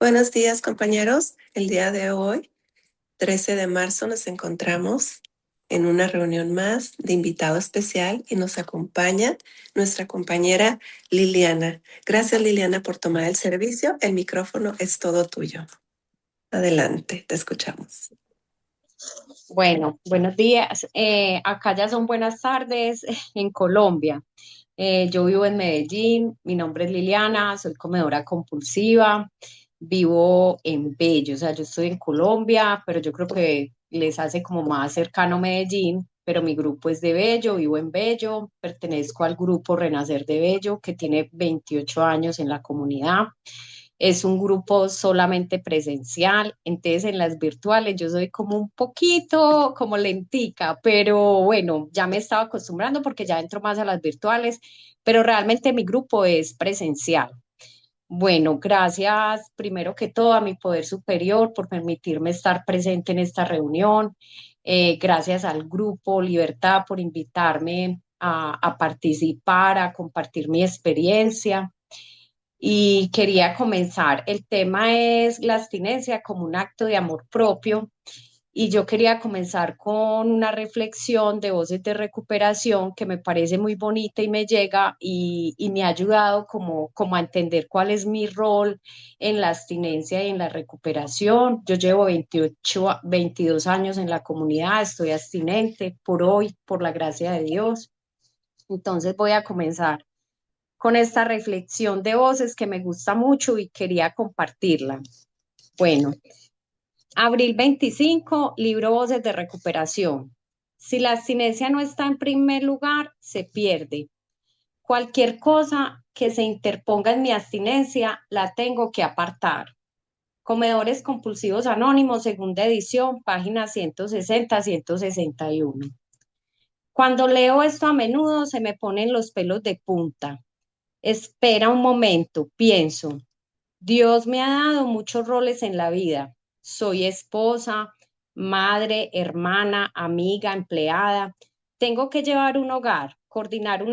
Buenos días, compañeros. El día de hoy, 13 de marzo, nos encontramos en una reunión más de invitado especial y nos acompaña nuestra compañera Liliana. Gracias, Liliana, por tomar el servicio. El micrófono es todo tuyo. Adelante, te escuchamos. Bueno, buenos días. Acá ya son buenas tardes en Colombia. Yo vivo en Medellín, mi nombre es Liliana, soy comedora compulsiva, vivo en Bello, o sea, yo estoy en Colombia, pero yo creo que les hace como más cercano Medellín, pero mi grupo es de Bello, vivo en Bello, pertenezco al grupo Renacer de Bello, que tiene 28 años en la comunidad. Es un grupo solamente presencial, entonces en las virtuales yo soy como un poquito como lentica, pero bueno, ya me estaba acostumbrando porque ya entro más a las virtuales, pero realmente mi grupo es presencial. Bueno, gracias primero que todo a mi poder superior por permitirme estar presente en esta reunión. Gracias al grupo Libertad por invitarme a participar, a compartir mi experiencia. Y quería comenzar. El tema es la abstinencia como un acto de amor propio. Y yo quería comenzar con una reflexión de Voces de Recuperación que me parece muy bonita y me llega y me ha ayudado como a entender cuál es mi rol en la abstinencia y en la recuperación. Yo llevo 22 años en la comunidad, estoy abstinente por hoy, por la gracia de Dios. Entonces voy a comenzar con esta reflexión de voces que me gusta mucho y quería compartirla. Bueno, abril 25, libro Voces de Recuperación. Si la abstinencia no está en primer lugar, se pierde. Cualquier cosa que se interponga en mi abstinencia, la tengo que apartar. Comedores compulsivos anónimos, segunda edición, páginas 160-161. Cuando leo esto a menudo se me ponen los pelos de punta. Espera un momento, pienso. Dios me ha dado muchos roles en la vida. Soy esposa, madre, hermana, amiga, empleada. Tengo que llevar un hogar, coordinar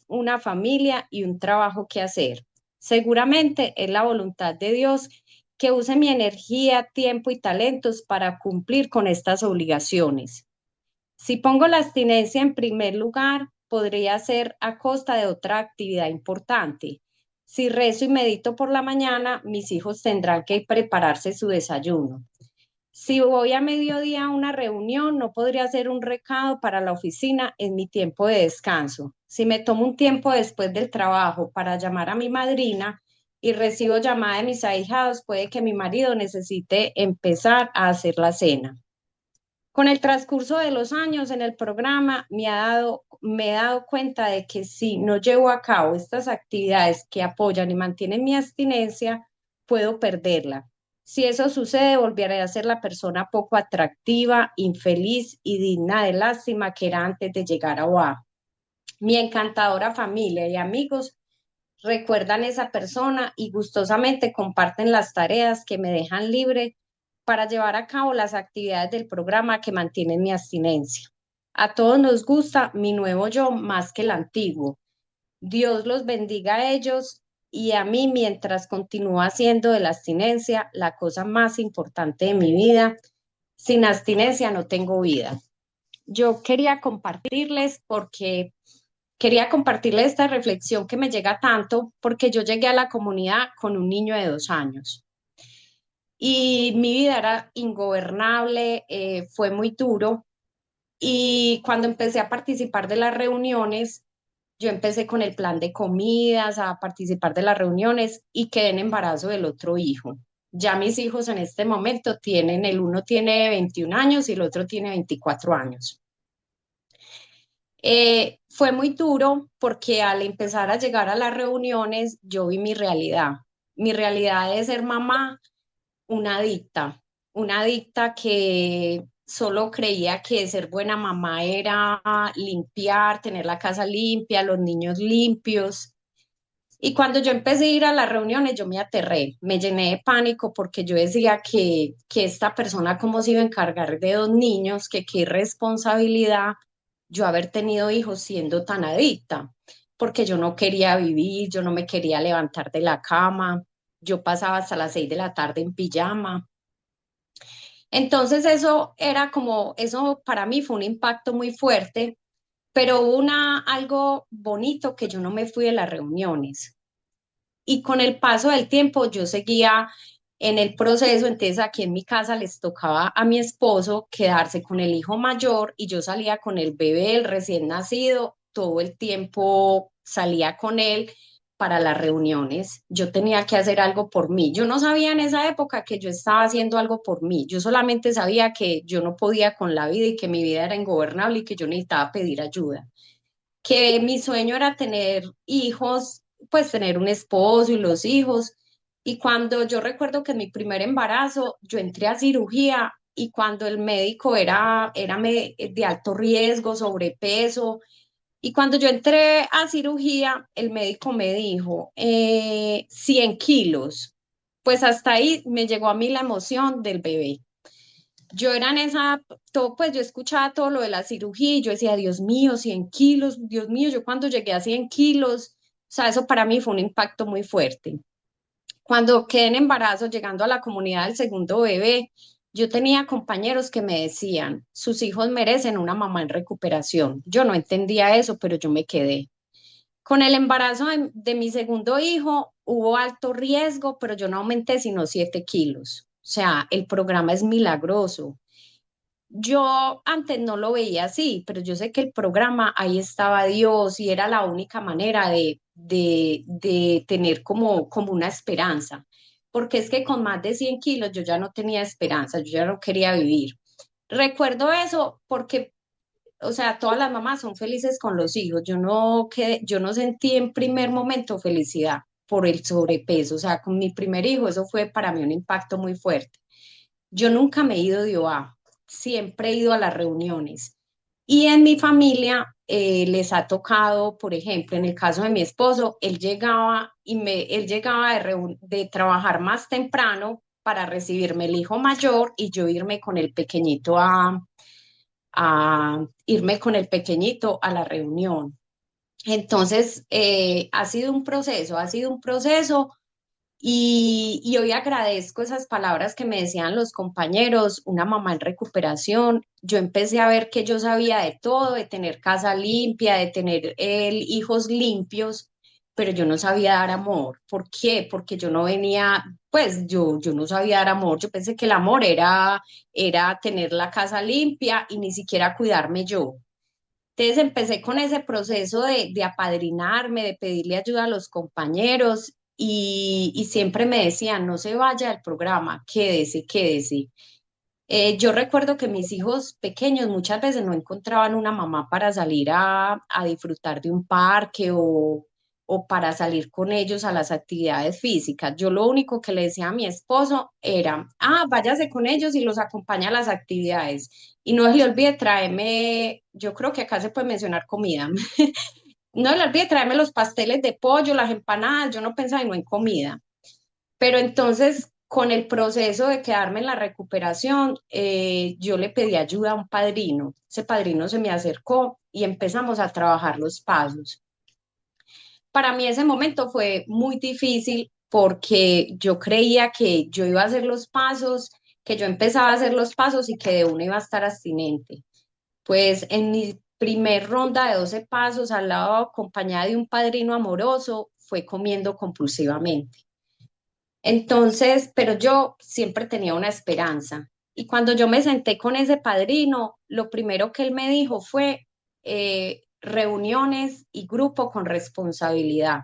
una familia y un trabajo que hacer. Seguramente es la voluntad de Dios que use mi energía, tiempo y talentos para cumplir con estas obligaciones. Si pongo la abstinencia en primer lugar, podría ser a costa de otra actividad importante. Si rezo y medito por la mañana, mis hijos tendrán que prepararse su desayuno. Si voy a mediodía a una reunión, no podría hacer un recado para la oficina en mi tiempo de descanso. Si me tomo un tiempo después del trabajo para llamar a mi madrina y recibo llamada de mis ahijados, puede que mi marido necesite empezar a hacer la cena. Con el transcurso de los años en el programa me he dado cuenta de que si no llevo a cabo estas actividades que apoyan y mantienen mi abstinencia, puedo perderla. Si eso sucede, volveré a ser la persona poco atractiva, infeliz y digna de lástima que era antes de llegar a OA. Mi encantadora familia y amigos recuerdan esa persona y gustosamente comparten las tareas que me dejan libre para llevar a cabo las actividades del programa que mantienen mi abstinencia. A todos nos gusta mi nuevo yo más que el antiguo. Dios los bendiga a ellos y a mí mientras continúo haciendo de la abstinencia la cosa más importante de mi vida. Sin abstinencia no tengo vida. Yo quería compartirles porque quería compartirles esta reflexión que me llega tanto porque yo llegué a la comunidad con un niño de 2 años y mi vida era ingobernable, fue muy duro y cuando empecé a participar de las reuniones, yo empecé con el plan de comidas, a participar de las reuniones y quedé en embarazo del otro hijo. Ya mis hijos en este momento el uno tiene 21 años y el otro tiene 24 años. Fue muy duro porque al empezar a llegar a las reuniones, yo vi mi realidad. Mi realidad es ser mamá, una adicta que solo creía que ser buena mamá era limpiar, tener la casa limpia, los niños limpios. Y cuando yo empecé a ir a las reuniones, yo me aterré, me llené de pánico porque yo decía que esta persona, ¿cómo se iba a encargar de 2 niños? Que qué responsabilidad yo haber tenido hijos siendo tan adicta, porque yo no quería vivir, yo no me quería levantar de la cama, yo pasaba hasta las 6 de la tarde en pijama. Entonces eso era como, eso para mí fue un impacto muy fuerte, pero hubo algo bonito que yo no me fui de las reuniones. Y con el paso del tiempo yo seguía en el proceso, entonces aquí en mi casa les tocaba a mi esposo quedarse con el hijo mayor y yo salía con el bebé, el recién nacido, todo el tiempo salía con él para las reuniones. Yo tenía que hacer algo por mí. Yo no sabía en esa época que yo estaba haciendo algo por mí. Yo solamente sabía que yo no podía con la vida y que mi vida era ingobernable y que yo necesitaba pedir ayuda, que mi sueño era tener hijos, pues tener un esposo y los hijos. Y cuando yo recuerdo que en mi primer embarazo, yo entré a cirugía y cuando el médico de alto riesgo, sobrepeso, y cuando yo entré a cirugía, el médico me dijo 100 kilos. Pues hasta ahí me llegó a mí la emoción del bebé. Yo era en esa, todo, pues yo escuchaba todo lo de la cirugía y yo decía, Dios mío, 100 kilos, Dios mío, yo cuando llegué a 100 kilos, o sea, eso para mí fue un impacto muy fuerte. Cuando quedé en embarazo, llegando a la comunidad del segundo bebé, yo tenía compañeros que me decían, sus hijos merecen una mamá en recuperación. Yo no entendía eso, pero yo me quedé. Con el embarazo de mi segundo hijo hubo alto riesgo, pero yo no aumenté sino 7 kilos. O sea, el programa es milagroso. Yo antes no lo veía así, pero yo sé que el programa, ahí estaba Dios y era la única manera de tener como una esperanza, porque es que con más de 100 kilos yo ya no tenía esperanza, yo ya no quería vivir. Recuerdo eso porque, o sea, todas las mamás son felices con los hijos, yo no sentí en primer momento felicidad por el sobrepeso, o sea, con mi primer hijo eso fue para mí un impacto muy fuerte. Yo nunca me he ido de OA, siempre he ido a las reuniones. Y en mi familia les ha tocado, por ejemplo, en el caso de mi esposo, él llegaba de trabajar más temprano para recibirme el hijo mayor y yo irme con el pequeñito irme con el pequeñito a la reunión. Entonces, ha sido un proceso y hoy agradezco esas palabras que me decían los compañeros, una mamá en recuperación. Yo empecé a ver que yo sabía de todo, de tener casa limpia, de tener hijos limpios, pero yo no sabía dar amor. ¿Por qué? Porque yo no venía, pues yo no sabía dar amor. Yo pensé que el amor era tener la casa limpia y ni siquiera cuidarme yo. Entonces empecé con ese proceso de apadrinarme, de pedirle ayuda a los compañeros y siempre me decían, no se vaya del programa, quédese, quédese. Yo recuerdo que mis hijos pequeños muchas veces no encontraban una mamá para salir a disfrutar de un parque o para salir con ellos a las actividades físicas. Yo lo único que le decía a mi esposo era, váyase con ellos y los acompaña a las actividades. Y no se le olvide traerme, yo creo que acá se puede mencionar comida. No se le olvide traerme los pasteles de pollo, las empanadas. Yo no pensaba no en comida. Pero entonces, con el proceso de quedarme en la recuperación, yo le pedí ayuda a un padrino. Ese padrino se me acercó y empezamos a trabajar los pasos. Para mí ese momento fue muy difícil porque yo creía que yo iba a hacer los pasos, que yo empezaba a hacer los pasos y que de uno iba a estar abstinente. Pues en mi primer ronda de 12 pasos, al lado acompañada de un padrino amoroso, fue comiendo compulsivamente. Entonces, pero yo siempre tenía una esperanza. Y cuando yo me senté con ese padrino, lo primero que él me dijo fue reuniones y grupo con responsabilidad.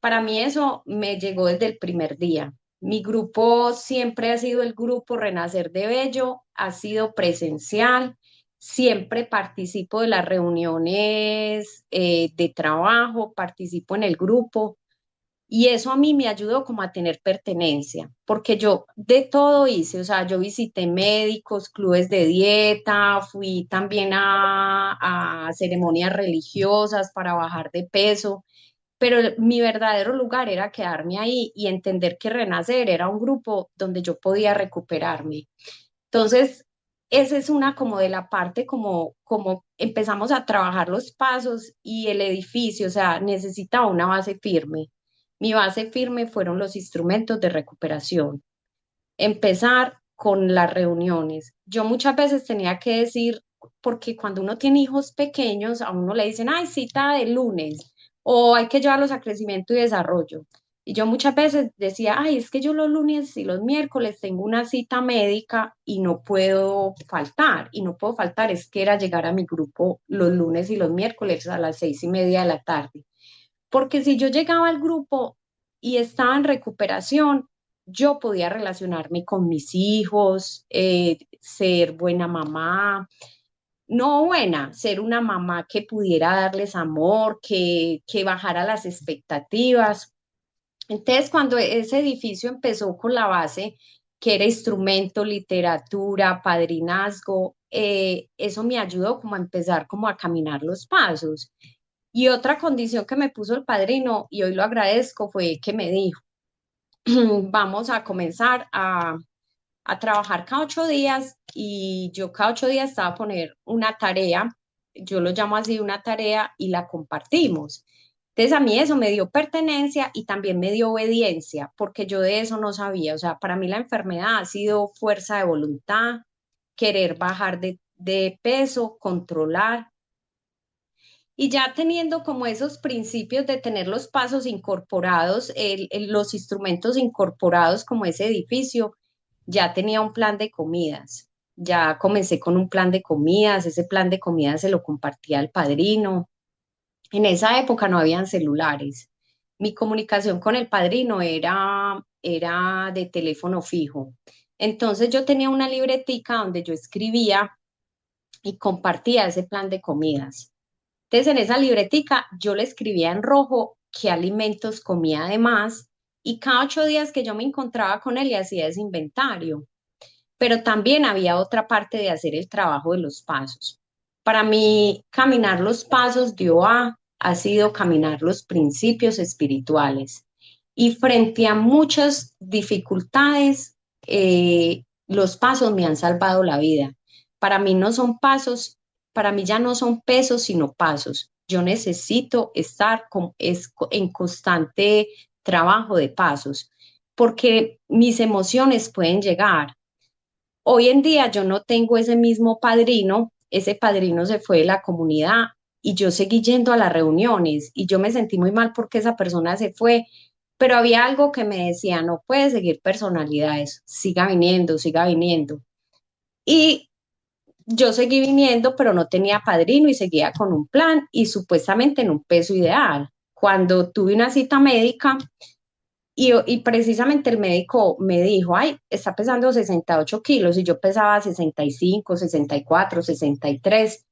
Para mí eso me llegó desde el primer día. Mi grupo siempre ha sido el grupo Renacer de Bello, ha sido presencial, siempre participo de las reuniones de trabajo, participo en el grupo y eso a mí me ayudó como a tener pertenencia, porque yo de todo hice, o sea, yo visité médicos, clubes de dieta, fui también a ceremonias religiosas para bajar de peso, pero mi verdadero lugar era quedarme ahí y entender que Renacer era un grupo donde yo podía recuperarme. Entonces, esa es una como de la parte como empezamos a trabajar los pasos y el edificio, o sea, necesitaba una base firme. Mi base firme fueron los instrumentos de recuperación. Empezar con las reuniones. Yo muchas veces tenía que decir, porque cuando uno tiene hijos pequeños, a uno le dicen, ay, cita de lunes, o hay que llevarlos a crecimiento y desarrollo. Y yo muchas veces decía, ay, es que yo los lunes y los miércoles tengo una cita médica y no puedo faltar. Y no puedo faltar, es que era llegar a mi grupo los lunes y los miércoles a las 6:30 de la tarde. Porque si yo llegaba al grupo y estaba en recuperación, yo podía relacionarme con mis hijos, ser buena mamá, no buena, ser una mamá que pudiera darles amor, que bajara las expectativas. Entonces, cuando ese edificio empezó con la base, que era instrumento, literatura, padrinazgo, eso me ayudó como a empezar como a caminar los pasos. Y otra condición que me puso el padrino, y hoy lo agradezco, fue que me dijo, vamos a comenzar a trabajar cada 8 días y yo cada 8 días estaba a poner una tarea, yo lo llamo así una tarea y la compartimos. Entonces a mí eso me dio pertenencia y también me dio obediencia, porque yo de eso no sabía. O sea, para mí la enfermedad ha sido fuerza de voluntad, querer bajar de peso, controlar. Y ya teniendo como esos principios de tener los pasos incorporados, los instrumentos incorporados como ese edificio, ya tenía un plan de comidas. Ya comencé con un plan de comidas, ese plan de comidas se lo compartía al padrino. En esa época no habían celulares. Mi comunicación con el padrino era de teléfono fijo. Entonces yo tenía una libretica donde yo escribía y compartía ese plan de comidas. Entonces, en esa libretica yo le escribía en rojo qué alimentos comía además y cada 8 días que yo me encontraba con él le hacía ese inventario. Pero también había otra parte de hacer el trabajo de los pasos. Para mí, caminar los pasos de OA ha sido caminar los principios espirituales. Y frente a muchas dificultades, los pasos me han salvado la vida. Para mí no son pasos, para mí ya no son pesos, sino pasos. Yo necesito estar en constante trabajo de pasos, porque mis emociones pueden llegar. Hoy en día yo no tengo ese mismo padrino, ese padrino se fue de la comunidad y yo seguí yendo a las reuniones y yo me sentí muy mal porque esa persona se fue, pero había algo que me decía, no puede seguir personalidades, siga viniendo, siga viniendo. Y yo seguí viniendo, pero no tenía padrino y seguía con un plan y supuestamente en un peso ideal. Cuando tuve una cita médica, y precisamente el médico me dijo, ay, está pesando 68 kilos y yo pesaba 65, 64, 63.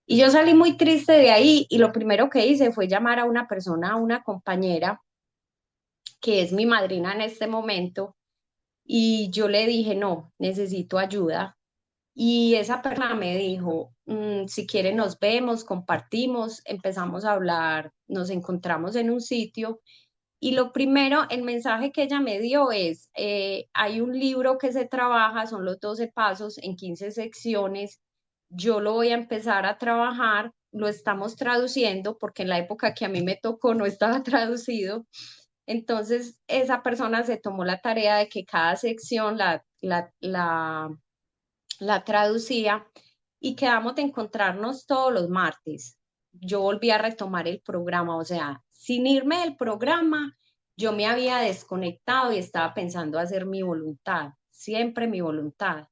Y yo salí muy triste de ahí y lo primero que hice fue llamar a una persona, a una compañera que es mi madrina en este momento y yo le dije, no, necesito ayuda. Y esa persona me dijo, si quiere nos vemos, compartimos, empezamos a hablar, nos encontramos en un sitio y lo primero, el mensaje que ella me dio es, hay un libro que se trabaja, son los 12 pasos en 15 secciones, yo lo voy a empezar a trabajar, lo estamos traduciendo porque en la época que a mí me tocó no estaba traducido. Entonces, esa persona se tomó la tarea de que cada sección la traducía y quedamos de encontrarnos todos los martes. Yo volví a retomar el programa, o sea, sin irme del programa, yo me había desconectado y estaba pensando hacer mi voluntad, siempre mi voluntad.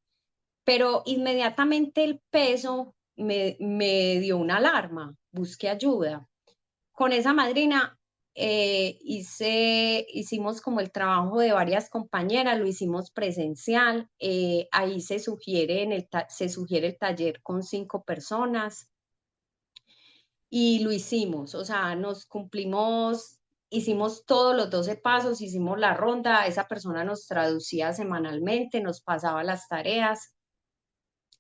Pero inmediatamente el peso me dio una alarma, busqué ayuda. Con esa madrina hicimos como el trabajo de varias compañeras, lo hicimos presencial, ahí se sugiere el taller con 5 personas y lo hicimos, o sea, nos cumplimos, hicimos todos los 12 pasos, hicimos la ronda, esa persona nos traducía semanalmente, nos pasaba las tareas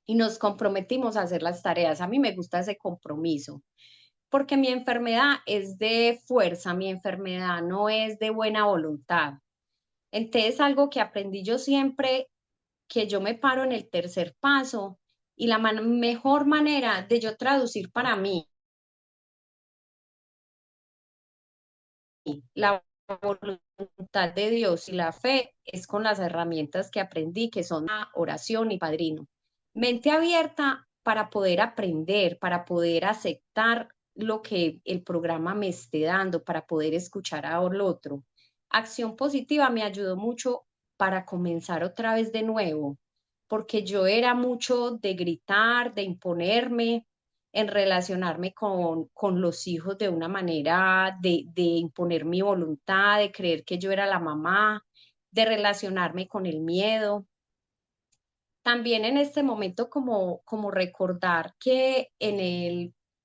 y nos comprometimos a hacer las tareas. A mí me gusta ese compromiso porque mi enfermedad es de fuerza, mi enfermedad no es de buena voluntad. Entonces, algo que aprendí yo siempre, que yo me paro en el tercer paso y la mejor manera de yo traducir para mí la voluntad de Dios y la fe es con las herramientas que aprendí, que son la oración y padrino. Mente abierta para poder aprender, para poder aceptar lo que el programa me esté dando, para poder escuchar al otro. Acción positiva me ayudó mucho para comenzar otra vez de nuevo, porque yo era mucho de gritar, de imponerme, en relacionarme con los hijos de una manera de imponer mi voluntad, de creer que yo era la mamá, de relacionarme con el miedo. También en este momento como recordar que en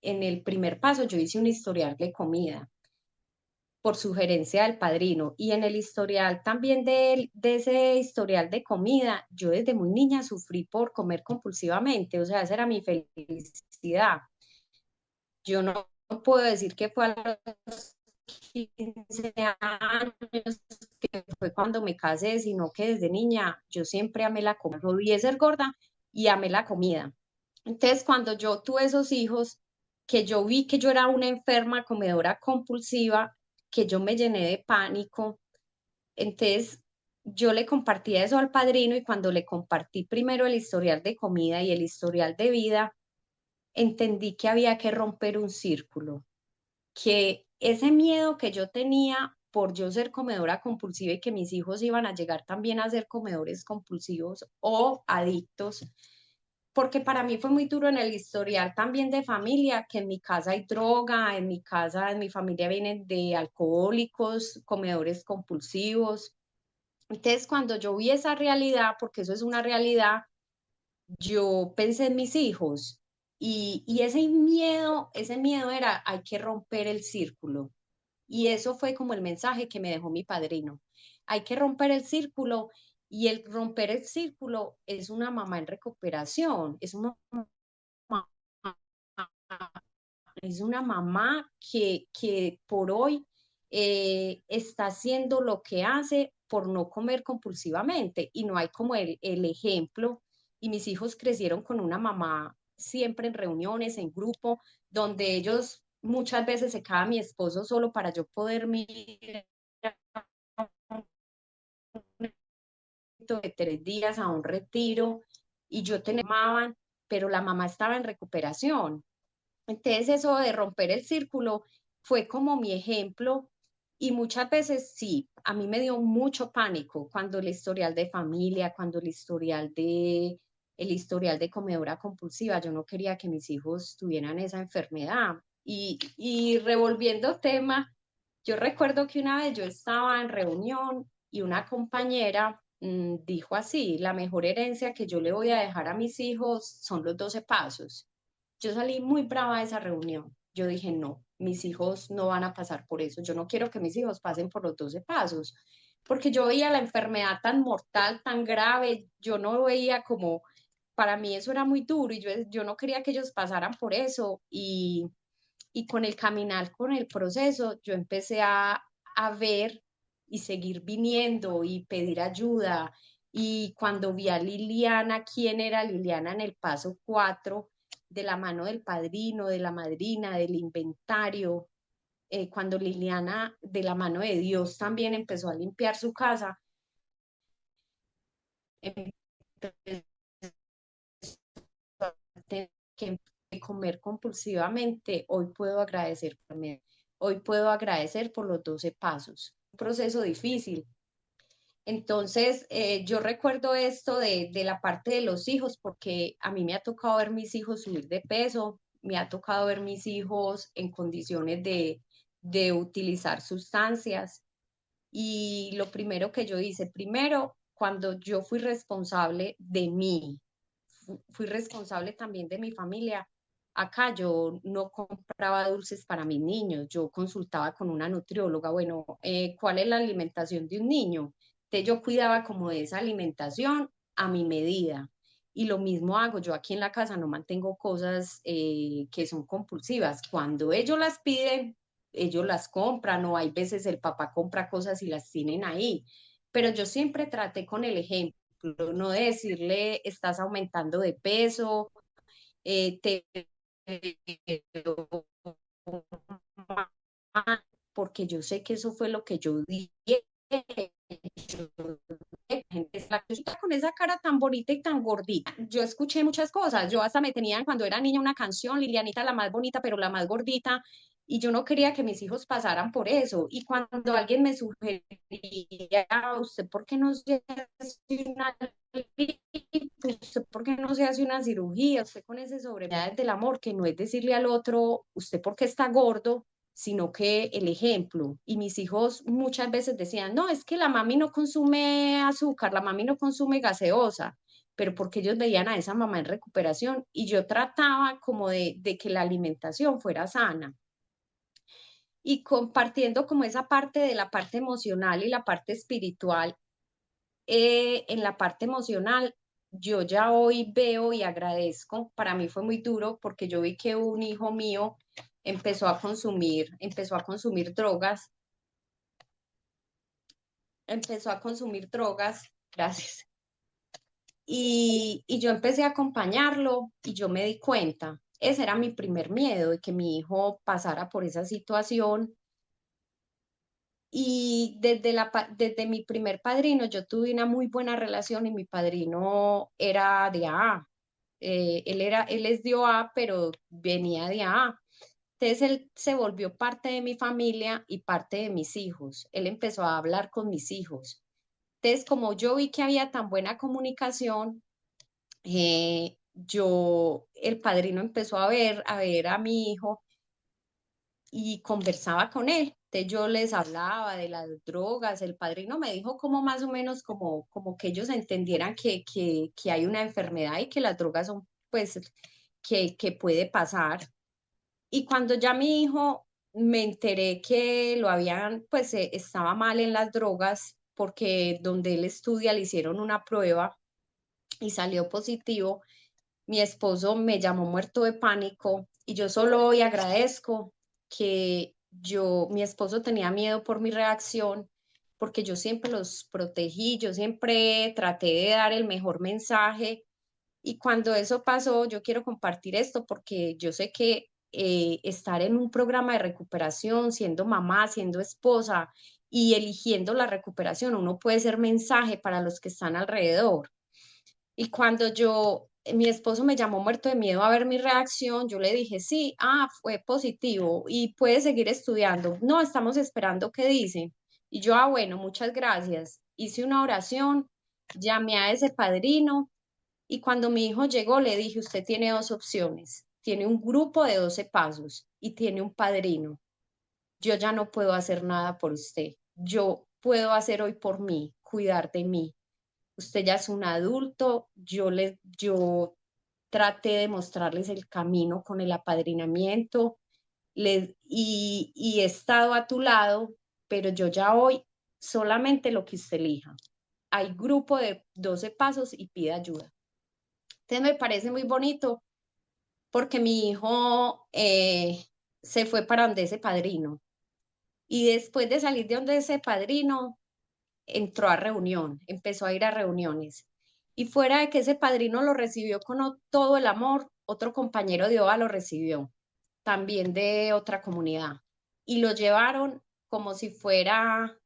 el primer paso yo hice un historial de comida por sugerencia del padrino y en el historial también de ese historial de comida, yo desde muy niña sufrí por comer compulsivamente, o sea, esa era mi felicidad. Yo no puedo decir que fue a los 15 años, que fue cuando me casé, sino que desde niña yo siempre amé la comida. Odié ser gorda y amé la comida. Entonces, cuando yo tuve esos hijos, que yo vi que yo era una enferma comedora compulsiva, que yo me llené de pánico, entonces yo le compartí eso al padrino y cuando le compartí primero el historial de comida y el historial de vida, entendí que había que romper un círculo, que ese miedo que yo tenía por yo ser comedora compulsiva y que mis hijos iban a llegar también a ser comedores compulsivos o adictos, porque para mí fue muy duro en el historial también de familia, que en mi casa hay droga, en mi casa, en mi familia vienen de alcohólicos, comedores compulsivos. Entonces, cuando yo vi esa realidad, porque eso es una realidad, yo pensé en mis hijos y ese miedo era, hay que romper el círculo. Y eso fue como el mensaje que me dejó mi padrino. Hay que romper el círculo y el romper el círculo es una mamá en recuperación, es una mamá que por hoy está haciendo lo que hace por no comer compulsivamente y no hay como el ejemplo. Y mis hijos crecieron con una mamá siempre en reuniones, en grupo, donde ellos muchas veces se quedaba mi esposo solo para yo poder ir de 3 días a un retiro y yo tenía, pero la mamá estaba en recuperación. Entonces eso de romper el círculo fue como mi ejemplo y muchas veces sí, a mí me dio mucho pánico cuando el historial de familia, cuando el historial de comedora compulsiva, yo no quería que mis hijos tuvieran esa enfermedad. Y revolviendo tema, yo recuerdo que una vez yo estaba en reunión y una compañera dijo así, la mejor herencia que yo le voy a dejar a mis hijos son los 12 pasos. Yo salí muy brava de esa reunión. Yo dije, no, mis hijos no van a pasar por eso. Yo no quiero que mis hijos pasen por los 12 pasos, porque yo veía la enfermedad tan mortal, tan grave. Yo no veía como, para mí eso era muy duro y yo no quería que ellos pasaran por eso. Y con el caminar, con el proceso, yo empecé a ver y seguir viniendo y pedir ayuda. Y cuando vi a Liliana, quién era Liliana en el paso 4, de la mano del padrino, de la madrina, del inventario, cuando Liliana, de la mano de Dios, también empezó a limpiar su casa, empecé que comer compulsivamente, hoy puedo agradecer por mí. Hoy puedo agradecer por los 12 pasos. Un proceso difícil. Entonces, yo recuerdo esto de la parte de los hijos, porque a mí me ha tocado ver mis hijos subir de peso, me ha tocado ver mis hijos en condiciones de utilizar sustancias. Y lo primero que yo hice, primero, cuando yo fui responsable de mí, fui responsable también de mi familia. Acá yo no compraba dulces para mis niños, yo consultaba con una nutrióloga, bueno, ¿cuál es la alimentación de un niño? Entonces yo cuidaba como de esa alimentación a mi medida. Y lo mismo hago, yo aquí en la casa no mantengo cosas que son compulsivas. Cuando ellos las piden, ellos las compran o hay veces el papá compra cosas y las tienen ahí. Pero yo siempre traté con el ejemplo, no de decirle estás aumentando de peso, te porque yo sé que eso fue lo que yo di. Gente con esa cara tan bonita y tan gordita. Yo escuché muchas cosas. Yo hasta me tenían cuando era niña una canción, Lilianita la más bonita, pero la más gordita. Y yo no quería que mis hijos pasaran por eso. Y cuando alguien me sugería, ¿usted por qué no se hace una usted por qué no se hace una cirugía? Usted con ese sobremesa del amor, que no es decirle al otro, usted por qué está gordo, sino que el ejemplo. Y mis hijos muchas veces decían, no, es que la mami no consume azúcar, la mami no consume gaseosa, pero porque ellos veían a esa mamá en recuperación y yo trataba como de que la alimentación fuera sana. Y compartiendo como esa parte de la parte emocional y la parte espiritual, en la parte emocional, yo ya hoy veo y agradezco, para mí fue muy duro porque yo vi que un hijo mío empezó a consumir drogas, gracias, y yo empecé a acompañarlo y yo me di cuenta, ese era mi primer miedo, de que mi hijo pasara por esa situación. Y desde mi primer padrino, yo tuve una muy buena relación y mi padrino era de AA. Él es de OA, pero venía de AA. Entonces él se volvió parte de mi familia y parte de mis hijos. Él empezó a hablar con mis hijos. Entonces, como yo vi que había tan buena comunicación, el padrino empezó a ver a mi hijo y conversaba con él. Entonces yo les hablaba de las drogas, el padrino me dijo como más o menos como que ellos entendieran que hay una enfermedad y que las drogas son, pues, que puede pasar. Y cuando ya mi hijo me enteré que lo habían, pues estaba mal en las drogas, porque donde él estudia le hicieron una prueba y salió positivo, mi esposo me llamó muerto de pánico y yo solo hoy agradezco que mi esposo tenía miedo por mi reacción, porque yo siempre los protegí, yo siempre traté de dar el mejor mensaje y cuando eso pasó, yo quiero compartir esto porque yo sé que estar en un programa de recuperación, siendo mamá, siendo esposa y eligiendo la recuperación, uno puede ser mensaje para los que están alrededor. Y cuando mi esposo me llamó muerto de miedo a ver mi reacción, yo le dije, sí, fue positivo y puede seguir estudiando. No, estamos esperando qué dice. Y yo, bueno, muchas gracias. Hice una oración, llamé a ese padrino y cuando mi hijo llegó le dije, usted tiene dos opciones. Tiene un grupo de 12 pasos y tiene un padrino. Yo ya no puedo hacer nada por usted. Yo puedo hacer hoy por mí, cuidar de mí. Usted ya es un adulto, yo traté de mostrarles el camino con el apadrinamiento y he estado a tu lado, pero yo ya hoy solamente lo que usted elija. Hay grupo de 12 pasos y pide ayuda. Entonces me parece muy bonito porque mi hijo se fue para donde ese padrino y después de salir de donde ese padrino, entró a reunión, empezó a ir a reuniones. Y fuera de que ese padrino lo recibió con todo el amor, otro compañero de OA lo recibió, también de otra comunidad. Y lo llevaron como si fuera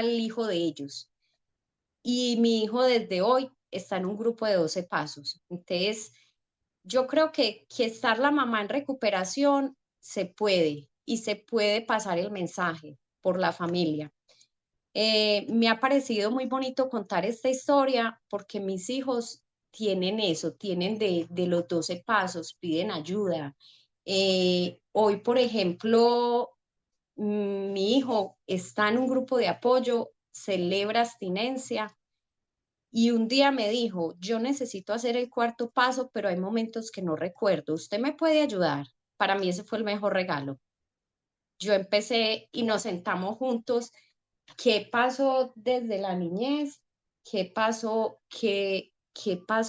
el hijo de ellos. Y mi hijo desde hoy está en un grupo de 12 pasos. Entonces, yo creo que estar la mamá en recuperación se puede y se puede pasar el mensaje por la familia. Me ha parecido muy bonito contar esta historia porque mis hijos tienen eso, tienen de los 12 pasos, piden ayuda. Hoy, por ejemplo, mi hijo está en un grupo de apoyo, celebra abstinencia y un día me dijo, yo necesito hacer el cuarto paso, pero hay momentos que no recuerdo. ¿Usted me puede ayudar? Para mí ese fue el mejor regalo. Yo empecé y nos sentamos juntos. ¿Qué pasó desde la niñez? ¿Qué pasó?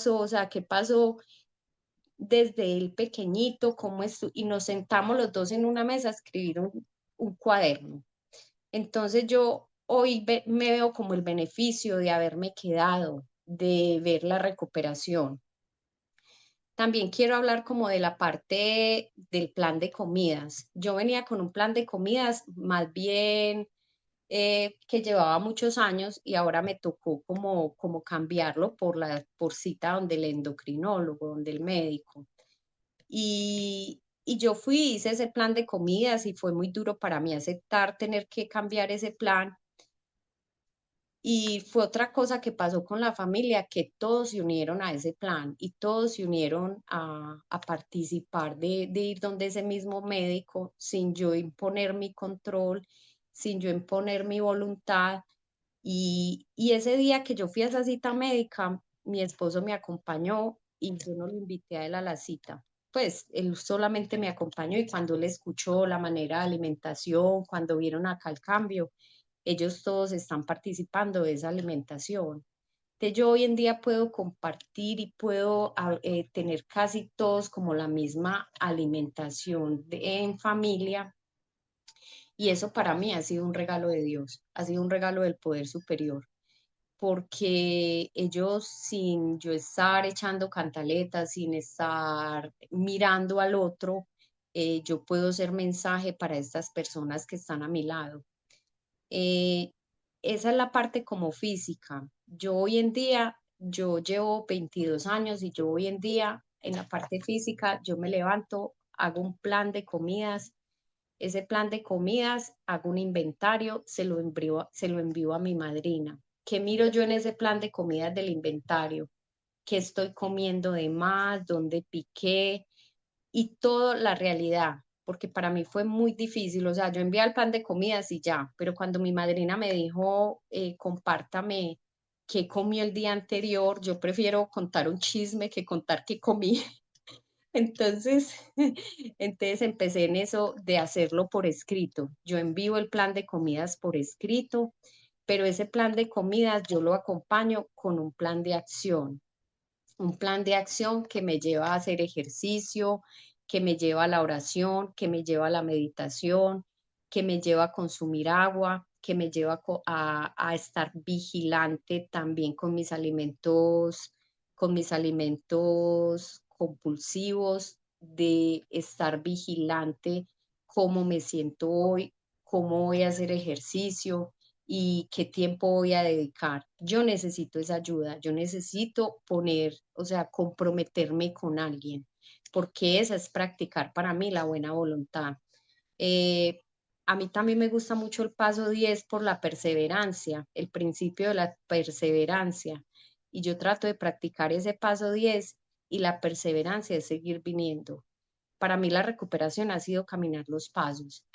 O sea, ¿qué pasó desde el pequeñito? Y nos sentamos los dos en una mesa a escribir un cuaderno. Entonces yo hoy me veo como el beneficio de haberme quedado, de ver la recuperación. También quiero hablar como de la parte del plan de comidas. Yo venía con un plan de comidas más bien que llevaba muchos años y ahora me tocó como cambiarlo por cita donde el endocrinólogo, donde el médico. Y yo fui, hice ese plan de comidas y fue muy duro para mí aceptar tener que cambiar ese plan. Y fue otra cosa que pasó con la familia, que todos se unieron a ese plan y todos se unieron a participar de ir donde ese mismo médico sin yo imponer mi control, sin yo imponer mi voluntad. Y ese día que yo fui a esa cita médica, mi esposo me acompañó y yo no lo invité a él a la cita. Pues él solamente me acompañó y cuando él escuchó la manera de alimentación, cuando vieron acá el cambio, ellos todos están participando de esa alimentación. Entonces yo hoy en día puedo compartir y puedo tener casi todos como la misma alimentación en familia y eso para mí ha sido un regalo de Dios, ha sido un regalo del poder superior, porque ellos sin yo estar echando cantaletas, sin estar mirando al otro, yo puedo ser mensaje para estas personas que están a mi lado. Eh, Esa es la parte como física. Yo hoy en día, yo llevo 22 años y yo hoy en día en la parte física, yo me levanto, hago un plan de comidas. Ese plan de comidas, hago un inventario, se lo envío a mi madrina. ¿Qué miro yo en ese plan de comidas del inventario? ¿Qué estoy comiendo de más? ¿Dónde piqué? Y toda la realidad, porque para mí fue muy difícil. O sea, yo envié el plan de comidas y ya, pero cuando mi madrina me dijo, compártame qué comió el día anterior, yo prefiero contar un chisme que contar qué comí. Entonces, entonces empecé en eso de hacerlo por escrito. Yo envío el plan de comidas por escrito, pero ese plan de comidas yo lo acompaño con un plan de acción que me lleva a hacer ejercicio, que me lleva a la oración, que me lleva a la meditación, que me lleva a consumir agua, que me lleva a estar vigilante también con mis alimentos compulsivos, de estar vigilante cómo me siento hoy, cómo voy a hacer ejercicio y qué tiempo voy a dedicar. Yo necesito esa ayuda, yo necesito poner, o sea, comprometerme con alguien, porque esa es practicar para mí la buena voluntad. Eh, a mí también me gusta mucho el paso 10 por la perseverancia, el principio de la perseverancia. Y yo trato de practicar ese paso 10 y la perseverancia es seguir viniendo. Para mí la recuperación ha sido caminar los pasos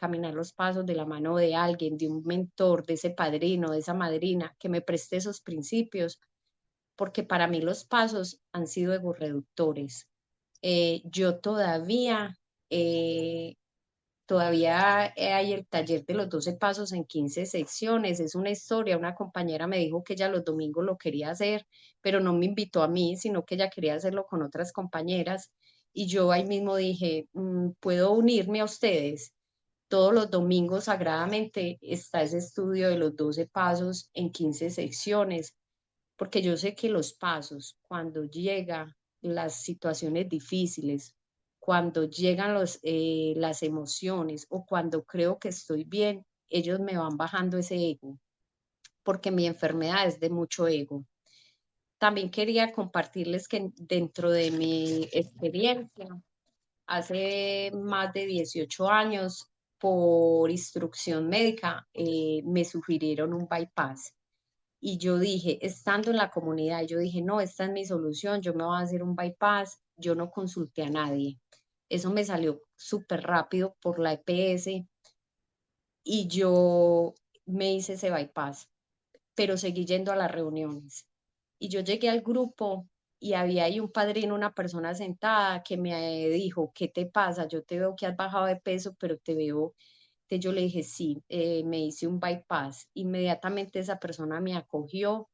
de la mano de alguien, de un mentor, de ese padrino, de esa madrina, que me preste esos principios, porque para mí los pasos han sido egorreductores. Yo eh, todavía hay el taller de los 12 pasos en 15 secciones. Es una historia. Una compañera me dijo que ella los domingos lo quería hacer, pero no me invitó a mí, sino que ella quería hacerlo con otras compañeras. Y yo ahí mismo dije, ¿puedo unirme a ustedes? Todos los domingos sagradamente está ese estudio de los 12 pasos en 15 secciones, porque yo sé que los pasos, cuando llegan las situaciones difíciles, cuando llegan las emociones o cuando creo que estoy bien, ellos me van bajando ese ego, porque mi enfermedad es de mucho ego. También quería compartirles que dentro de mi experiencia, hace más de 18 años, por instrucción médica, me sugirieron un bypass. Y yo dije, estando en la comunidad, yo dije, no, esta es mi solución, yo me voy a hacer un bypass, yo no consulté a nadie. Eso me salió súper rápido por la EPS y yo me hice ese bypass, pero seguí yendo a las reuniones. Y yo llegué al grupo y había ahí un padrino, una persona sentada que me dijo, ¿qué te pasa? Yo te veo que has bajado de peso, pero te veo. Entonces yo le dije, sí, me hice un bypass. Inmediatamente esa persona me acogió,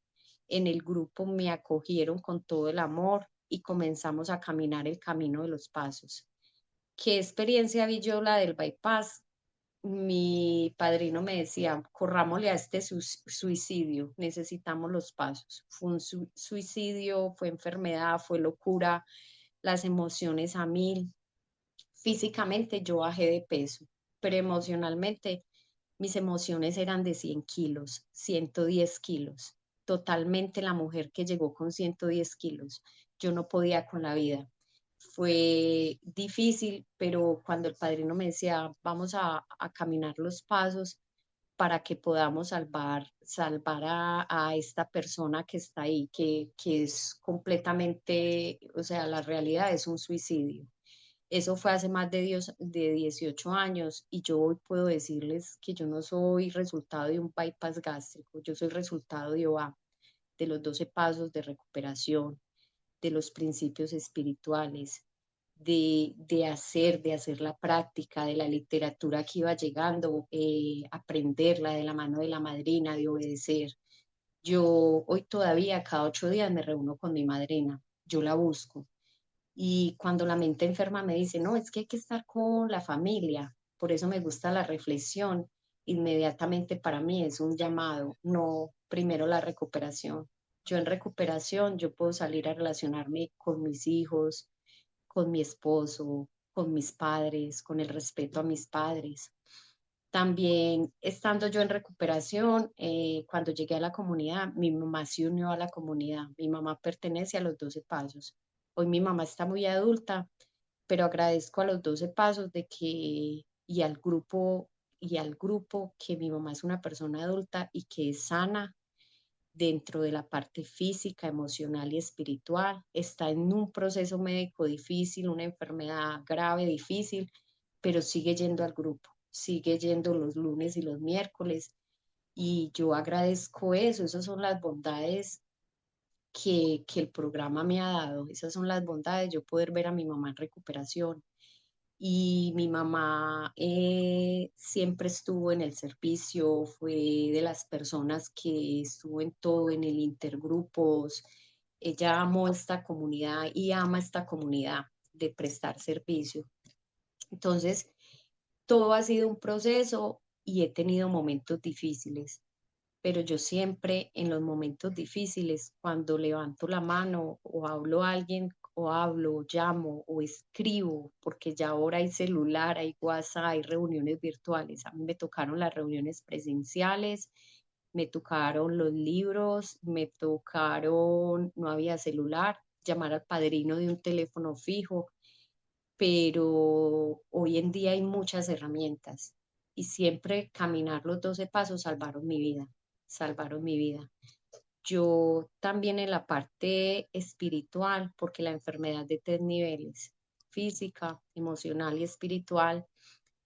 en el grupo me acogieron con todo el amor y comenzamos a caminar el camino de los pasos. ¿Qué experiencia vi yo la del bypass? Mi padrino me decía, corrámosle a este suicidio, necesitamos los pasos. Fue un suicidio, fue enfermedad, fue locura, las emociones a mil. Físicamente yo bajé de peso, pero emocionalmente mis emociones eran de 100 kilos, 110 kilos. Totalmente la mujer que llegó con 110 kilos. Yo no podía con la vida. Fue difícil, pero cuando el padrino me decía, vamos a caminar los pasos para que podamos salvar a esta persona que está ahí, que es completamente, o sea, la realidad es un suicidio. Eso fue hace más de 18 años y yo hoy puedo decirles que yo no soy resultado de un bypass gástrico, yo soy resultado de OA, de los 12 pasos de recuperación, de los principios espirituales, de hacer la práctica, de la literatura que iba llegando, aprenderla de la mano de la madrina, de obedecer. Yo hoy todavía cada 8 días me reúno con mi madrina, yo la busco y cuando la mente enferma me dice, no, es que hay que estar con la familia, por eso me gusta la reflexión, inmediatamente para mí es un llamado, no primero la recuperación. Yo en recuperación, yo puedo salir a relacionarme con mis hijos, con mi esposo, con mis padres, con el respeto a mis padres. También estando yo en recuperación, cuando llegué a la comunidad, mi mamá se unió a la comunidad. Mi mamá pertenece a los 12 pasos. Hoy mi mamá está muy adulta, pero agradezco a los 12 pasos de que y al grupo que mi mamá es una persona adulta y que es sana dentro de la parte física, emocional y espiritual. Está en un proceso médico difícil, una enfermedad grave, difícil, pero sigue yendo al grupo, sigue yendo los lunes y los miércoles. Y yo agradezco eso, esas son las bondades que el programa me ha dado, esas son las bondades, yo poder ver a mi mamá en recuperación, y mi mamá siempre estuvo en el servicio, fue de las personas que estuvo en todo, en el intergrupos. Ella amó esta comunidad y ama esta comunidad de prestar servicio. Entonces, todo ha sido un proceso y he tenido momentos difíciles, pero yo siempre en los momentos difíciles, cuando levanto la mano o hablo a alguien, o hablo, llamo o escribo, porque ya ahora hay celular, hay WhatsApp, hay reuniones virtuales. A mí me tocaron las reuniones presenciales, me tocaron los libros, me tocaron, no había celular, llamar al padrino de un teléfono fijo, pero hoy en día hay muchas herramientas y siempre caminar los 12 pasos salvaron mi vida, salvaron mi vida. Yo también en la parte espiritual, porque la enfermedad de 3 niveles, física, emocional y espiritual,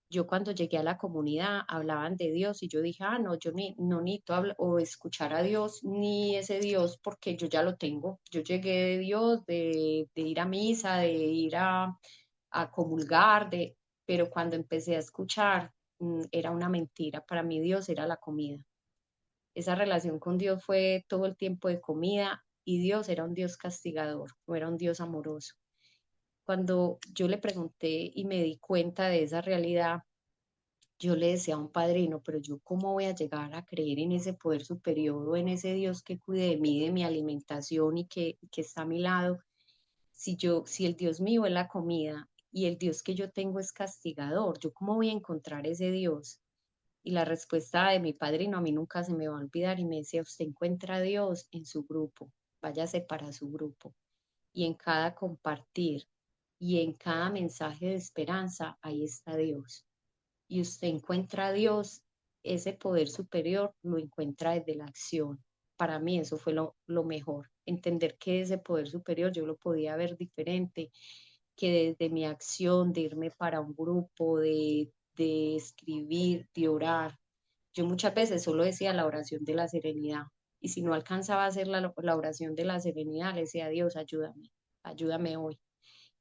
yo cuando llegué a la comunidad hablaban de Dios y yo dije, ah, no, yo no necesito o escuchar a Dios ni ese Dios porque yo ya lo tengo. Yo llegué de Dios, de ir a misa, de ir a comulgar, pero cuando empecé a escuchar, era una mentira. Para mí Dios era la comida. Esa relación con Dios fue todo el tiempo de comida y Dios era un Dios castigador, no era un Dios amoroso. Cuando yo le pregunté y me di cuenta de esa realidad, yo le decía a un padrino, pero yo cómo voy a llegar a creer en ese poder superior o en ese Dios que cuide de mí, de mi alimentación y que está a mi lado, si el Dios mío es la comida y el Dios que yo tengo es castigador, ¿yo cómo voy a encontrar ese Dios? Y la respuesta de mi padrino a mí nunca se me va a olvidar y me decía, usted encuentra a Dios en su grupo, váyase para su grupo. Y en cada compartir y en cada mensaje de esperanza, ahí está Dios. Y usted encuentra a Dios, ese poder superior lo encuentra desde la acción. Para mí eso fue lo mejor, entender que ese poder superior yo lo podía ver diferente, que desde mi acción de irme para un grupo, de escribir, de orar, yo muchas veces solo decía la oración de la serenidad. Y si no alcanzaba a hacer la oración de la serenidad, le decía, Dios, ayúdame, ayúdame hoy.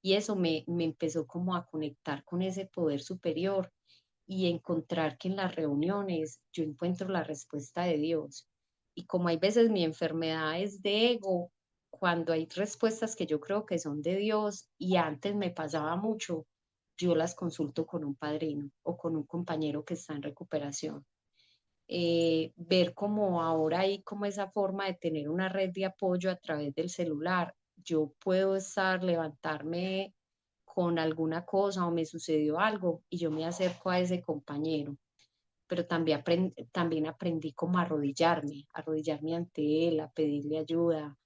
Y eso me empezó como a conectar con ese poder superior y encontrar que en las reuniones yo encuentro la respuesta de Dios. Y como hay veces mi enfermedad es de ego, cuando hay respuestas que yo creo que son de Dios y antes me pasaba mucho, yo las consulto con un padrino o con un compañero que está en recuperación. Ver como ahora hay como esa forma de tener una red de apoyo a través del celular, yo puedo estar, levantarme con alguna cosa o me sucedió algo y yo me acerco a ese compañero, pero también aprendí como a arrodillarme ante él, a pedirle ayuda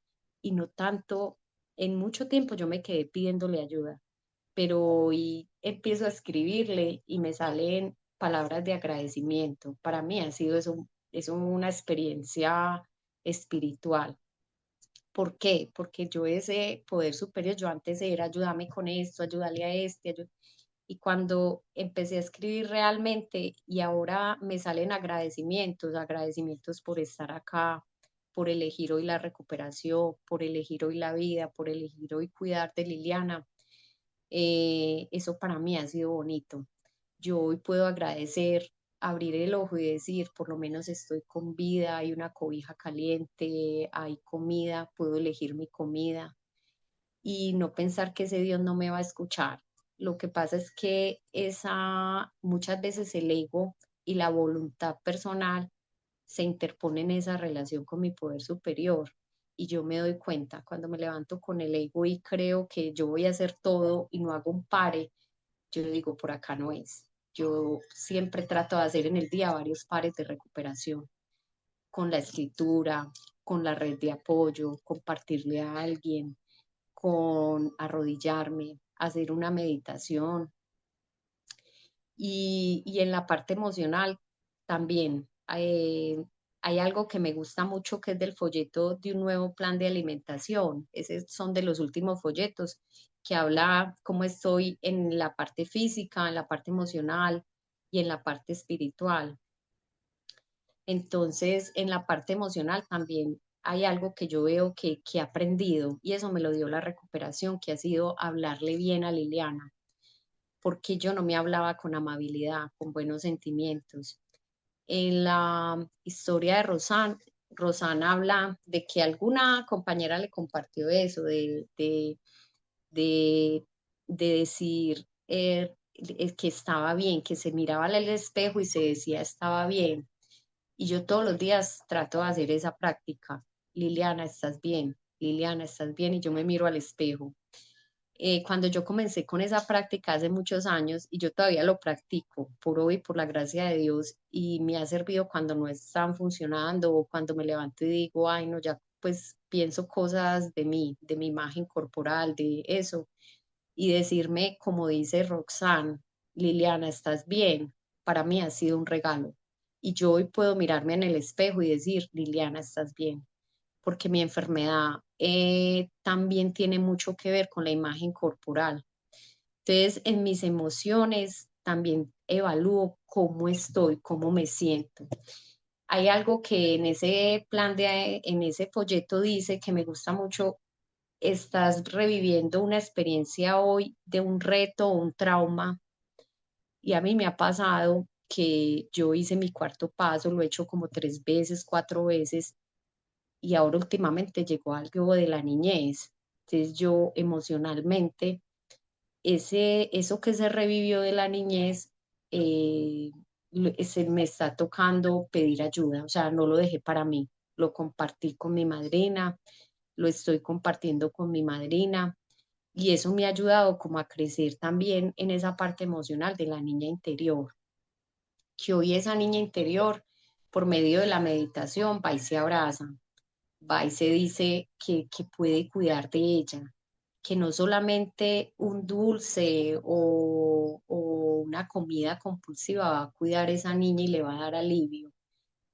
y no tanto, en mucho tiempo yo me quedé pidiéndole ayuda, pero hoy empiezo a escribirle y me salen palabras de agradecimiento. Para mí ha sido eso una experiencia espiritual. ¿Por qué? Porque yo ese poder superior, yo antes era ayúdame con esto, ayúdale a este, y cuando empecé a escribir realmente y ahora me salen agradecimientos, agradecimientos por estar acá, por elegir hoy la recuperación, por elegir hoy la vida, por elegir hoy cuidar de Liliana, eso para mí ha sido bonito. Yo hoy puedo agradecer, abrir el ojo y decir, por lo menos estoy con vida, hay una cobija caliente, hay comida, puedo elegir mi comida y no pensar que ese Dios no me va a escuchar. Lo que pasa es que muchas veces el ego y la voluntad personal se interpone en esa relación con mi poder superior. Y yo me doy cuenta cuando me levanto con el ego y creo que yo voy a hacer todo y no hago un pare, yo digo, por acá no es. Yo siempre trato de hacer en el día varios pares de recuperación con la escritura, con la red de apoyo, compartirle a alguien, con arrodillarme, hacer una meditación y en la parte emocional también. Hay algo que me gusta mucho que es del folleto de un nuevo plan de alimentación. Esos son de los últimos folletos que habla cómo estoy en la parte física, en la parte emocional y en la parte espiritual. Entonces, en la parte emocional también hay algo que yo veo que he aprendido y eso me lo dio la recuperación, que ha sido hablarle bien a Liliana, porque yo no me hablaba con amabilidad, con buenos sentimientos. En la historia de Rosana habla de que alguna compañera le compartió eso, de, de decir que estaba bien, que se miraba al espejo y se decía estaba bien. Y yo todos los días trato de hacer esa práctica. Liliana, ¿estás bien? Liliana, ¿estás bien? Y yo me miro al espejo. Cuando yo comencé con esa práctica hace muchos años y yo todavía lo practico por hoy, por la gracia de Dios, y me ha servido cuando no están funcionando o cuando me levanto y digo, ay, no, ya pues pienso cosas de mí, de mi imagen corporal, de eso, y decirme, como dice Roxanne, Liliana, ¿estás bien? Para mí ha sido un regalo. Y yo hoy puedo mirarme en el espejo y decir, Liliana, ¿estás bien? Porque mi enfermedad también tiene mucho que ver con la imagen corporal. Entonces, en mis emociones también evalúo cómo estoy, cómo me siento. Hay algo que en ese en ese folleto dice que me gusta mucho. Estás reviviendo una experiencia hoy de un reto o un trauma y a mí me ha pasado que yo hice mi cuarto paso, lo he hecho como 3 veces, 4 veces y ahora últimamente llegó algo de la niñez. Entonces yo emocionalmente, eso que se revivió de la niñez, se me está tocando pedir ayuda, o sea, no lo dejé para mí, lo compartí con mi madrina, lo estoy compartiendo con mi madrina y eso me ha ayudado como a crecer también en esa parte emocional de la niña interior, que hoy esa niña interior, por medio de la meditación, va y se abraza, va y se dice que puede cuidar de ella, que no solamente un dulce o una comida compulsiva va a cuidar a esa niña y le va a dar alivio,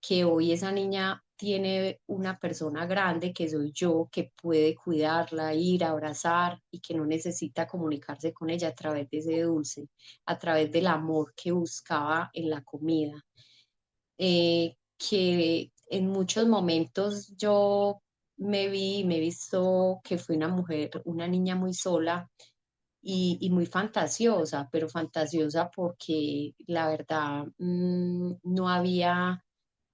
que hoy esa niña tiene una persona grande que soy yo, que puede cuidarla, ir a abrazar y que no necesita comunicarse con ella a través de ese dulce, a través del amor que buscaba en la comida, que en muchos momentos yo me he visto que fui una mujer, una niña muy sola y muy fantasiosa, pero fantasiosa porque la verdad no había,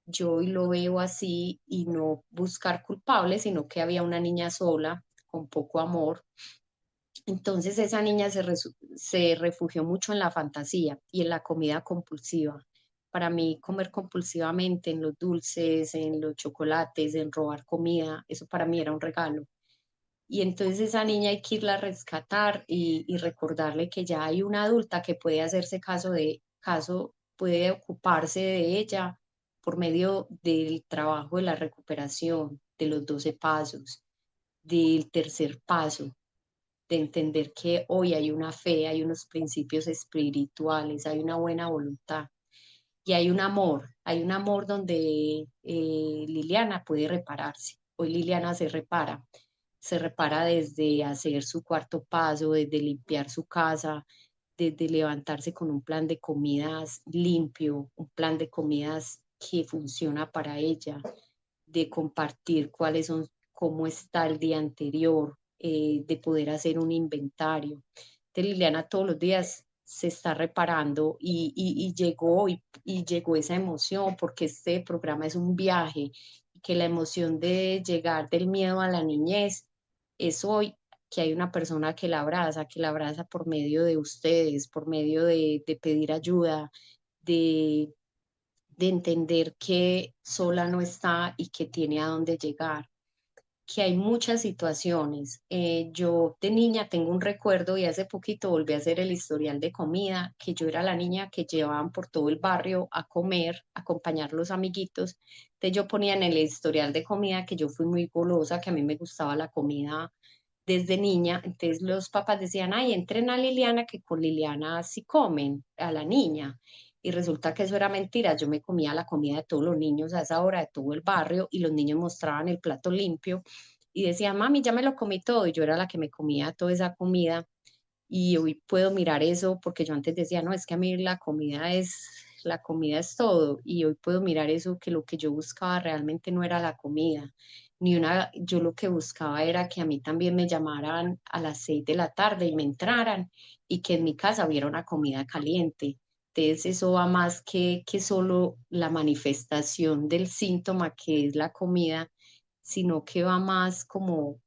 yo hoy lo veo así y no buscar culpables, sino que había una niña sola con poco amor. Entonces esa niña se refugió mucho en la fantasía y en la comida compulsiva. Para mí, comer compulsivamente en los dulces, en los chocolates, en robar comida, eso para mí era un regalo. Y entonces esa niña hay que irla a rescatar y recordarle que ya hay una adulta que puede hacerse caso, puede ocuparse de ella por medio del trabajo de la recuperación, de los 12 pasos, del tercer paso, de entender que hoy hay una fe, hay unos principios espirituales, hay una buena voluntad y hay un amor donde Liliana puede repararse. Hoy Liliana se repara desde hacer su cuarto paso, desde limpiar su casa, desde levantarse con un plan de comidas limpio, un plan de comidas que funciona para ella, de compartir cuáles son, cómo está el día anterior, de poder hacer un inventario. Entonces, Liliana todos los días se está reparando y llegó esa emoción porque este programa es un viaje y que la emoción de llegar del miedo a la niñez es hoy que hay una persona que la abraza por medio de ustedes, por medio de pedir ayuda, de de entender que sola no está y que tiene a dónde llegar, que hay muchas situaciones. Yo de niña tengo un recuerdo y hace poquito volví a hacer el historial de comida, que yo era la niña que llevaban por todo el barrio a comer, a acompañar los amiguitos. Entonces yo ponía en el historial de comida que yo fui muy golosa, que a mí me gustaba la comida desde niña. Entonces los papás decían, ay, entren a Liliana, que con Liliana sí comen a la niña. Y resulta que eso era mentira. Yo me comía la comida de todos los niños a esa hora, de todo el barrio, y los niños mostraban el plato limpio y decían, mami, ya me lo comí todo. Y yo era la que me comía toda esa comida. Y hoy puedo mirar eso porque yo antes decía, no, es que a mí la comida es todo. Y hoy puedo mirar eso, que lo que yo buscaba realmente no era la comida, yo lo que buscaba era que a mí también me llamaran a las 6 de la tarde y me entraran y que en mi casa hubiera una comida caliente. Entonces eso va más que solo la manifestación del síntoma que es la comida, sino que va más como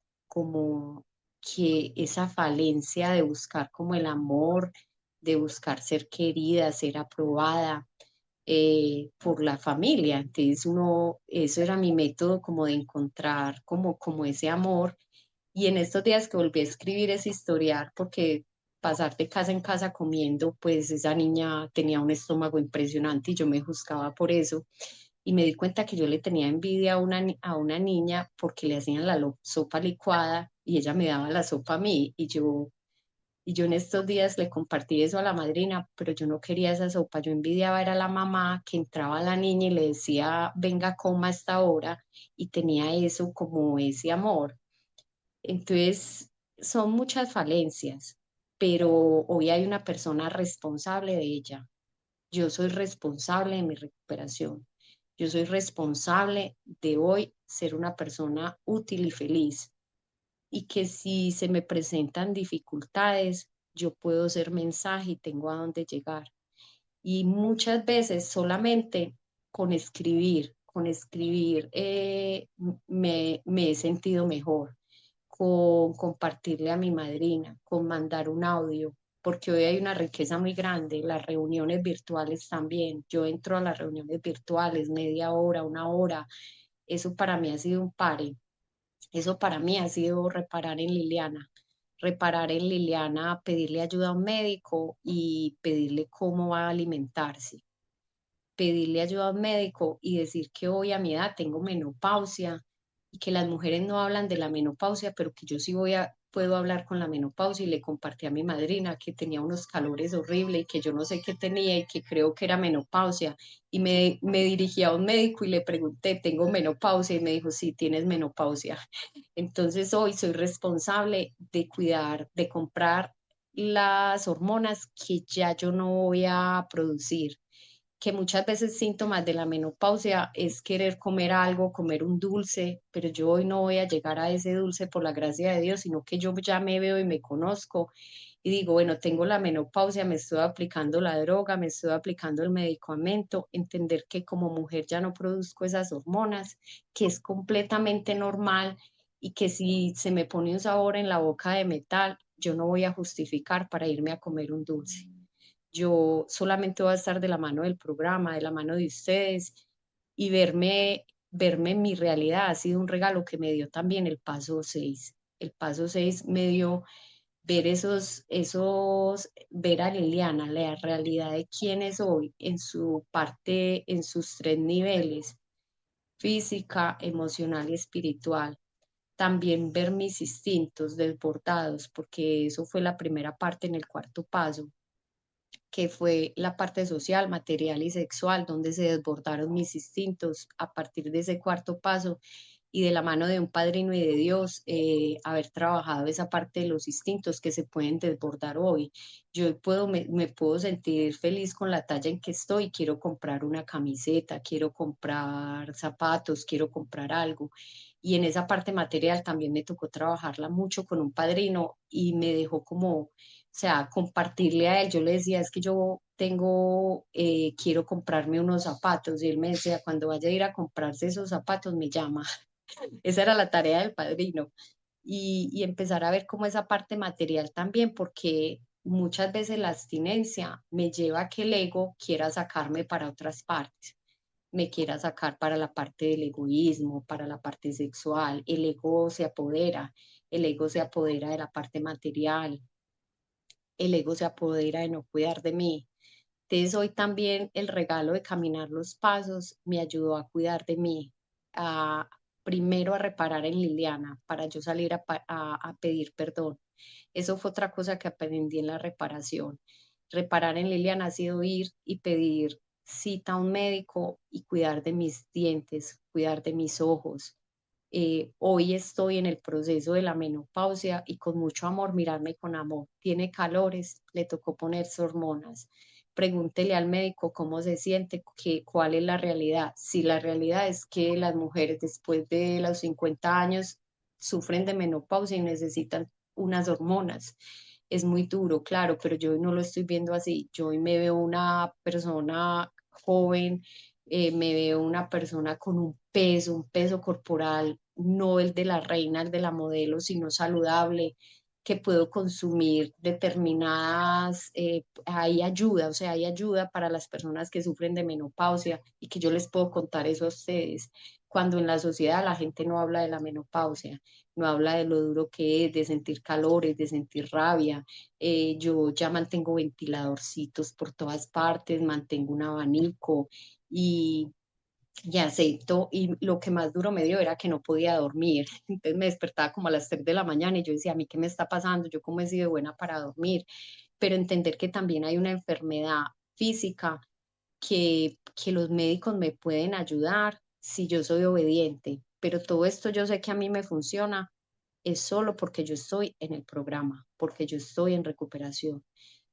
que esa falencia de buscar como el amor, de buscar ser querida, ser aprobada por la familia. Entonces eso era mi método como de encontrar como ese amor. Y en estos días que volví a escribir ese historial, porque pasar de casa en casa comiendo, pues esa niña tenía un estómago impresionante y yo me juzgaba por eso. Y me di cuenta que yo le tenía envidia a una niña porque le hacían la sopa licuada y ella me daba la sopa a mí y yo en estos días le compartí eso a la madrina, pero yo no quería esa sopa, yo envidiaba era la mamá que entraba a la niña y le decía, venga, coma a esta hora y tenía eso como ese amor. Entonces, son muchas falencias, pero hoy hay una persona responsable de ella. Yo soy responsable de mi recuperación. Yo soy responsable de hoy ser una persona útil y feliz y que si se me presentan dificultades, yo puedo ser mensaje y tengo a dónde llegar. Y muchas veces solamente con escribir me he sentido mejor, con compartirle a mi madrina, con mandar un audio, porque hoy hay una riqueza muy grande, las reuniones virtuales también. Yo entro a las reuniones virtuales media hora, una hora, eso para mí ha sido un pare, eso para mí ha sido reparar en Liliana, pedirle ayuda a un médico y pedirle cómo va a alimentarse, pedirle ayuda a un médico y decir que hoy a mi edad tengo menopausia y que las mujeres no hablan de la menopausia, pero que yo sí puedo hablar con la menopausia y le compartí a mi madrina que tenía unos calores horribles y que yo no sé qué tenía y que creo que era menopausia y me dirigí a un médico y le pregunté, ¿tengo menopausia? Y me dijo, sí, tienes menopausia. Entonces hoy soy responsable de cuidar, de comprar las hormonas que ya yo no voy a producir, que muchas veces síntomas de la menopausia es querer comer algo, comer un dulce, pero yo hoy no voy a llegar a ese dulce por la gracia de Dios, sino que yo ya me veo y me conozco y digo, bueno, tengo la menopausia, me estoy aplicando la droga, me estoy aplicando el medicamento, entender que como mujer ya no produzco esas hormonas, que es completamente normal y que si se me pone un sabor en la boca de metal, yo no voy a justificar para irme a comer un dulce. Yo solamente voy a estar de la mano del programa, de la mano de ustedes y verme en mi realidad. Ha sido un regalo que me dio también el paso 6. El paso 6 me dio ver ver a Liliana, la realidad de quién es hoy en su parte, en sus tres niveles, física, emocional y espiritual. También ver mis instintos desbordados, porque eso fue la primera parte en el cuarto paso, que fue la parte social, material y sexual, donde se desbordaron mis instintos a partir de ese cuarto paso y de la mano de un padrino y de Dios, haber trabajado esa parte de los instintos que se pueden desbordar hoy. Yo me puedo sentir feliz con la talla en que estoy, quiero comprar una camiseta, quiero comprar zapatos, quiero comprar algo. Y en esa parte material también me tocó trabajarla mucho con un padrino y me dejó como, o sea, compartirle a él. Yo le decía, es que yo tengo, quiero comprarme unos zapatos. Y él me decía, cuando vaya a ir a comprarse esos zapatos, me llama. Esa era la tarea del padrino. Y empezar a ver como esa parte material también, porque muchas veces la abstinencia me lleva a que el ego quiera sacarme para otras partes, me quiera sacar para la parte del egoísmo, para la parte sexual. El ego se apodera de la parte material, el ego se apodera de no cuidar de mí. Entonces hoy también el regalo de caminar los pasos me ayudó a cuidar de mí, a primero a reparar en Liliana para yo salir a pedir perdón. Eso fue otra cosa que aprendí en la reparación. Reparar en Liliana ha sido ir y pedir cita a un médico y cuidar de mis dientes, cuidar de mis ojos. Hoy estoy en el proceso de la menopausia y con mucho amor, mirarme con amor. Tiene calores, le tocó ponerse hormonas. Pregúntele al médico cómo se siente, cuál es la realidad. Si la realidad es que las mujeres después de los 50 años sufren de menopausia y necesitan unas hormonas. Es muy duro, claro, pero yo no lo estoy viendo así. Yo hoy me veo una persona joven, me veo una persona con un peso corporal, no el de la reina, el de la modelo, sino saludable, que puedo consumir determinadas, hay ayuda, o sea, hay ayuda para las personas que sufren de menopausia y que yo les puedo contar eso a ustedes. Cuando en la sociedad la gente no habla de la menopausia, no habla de lo duro que es, de sentir calores, de sentir rabia. Yo ya mantengo ventiladorcitos por todas partes, mantengo un abanico y acepto. Y lo que más duro me dio era que no podía dormir. Entonces me despertaba como a las 3 de la mañana y yo decía, ¿a mí qué me está pasando? Yo cómo he sido buena para dormir. Pero entender que también hay una enfermedad física que los médicos me pueden ayudar si yo soy obediente. Pero todo esto yo sé que a mí me funciona es solo porque yo estoy en el programa, porque yo estoy en recuperación,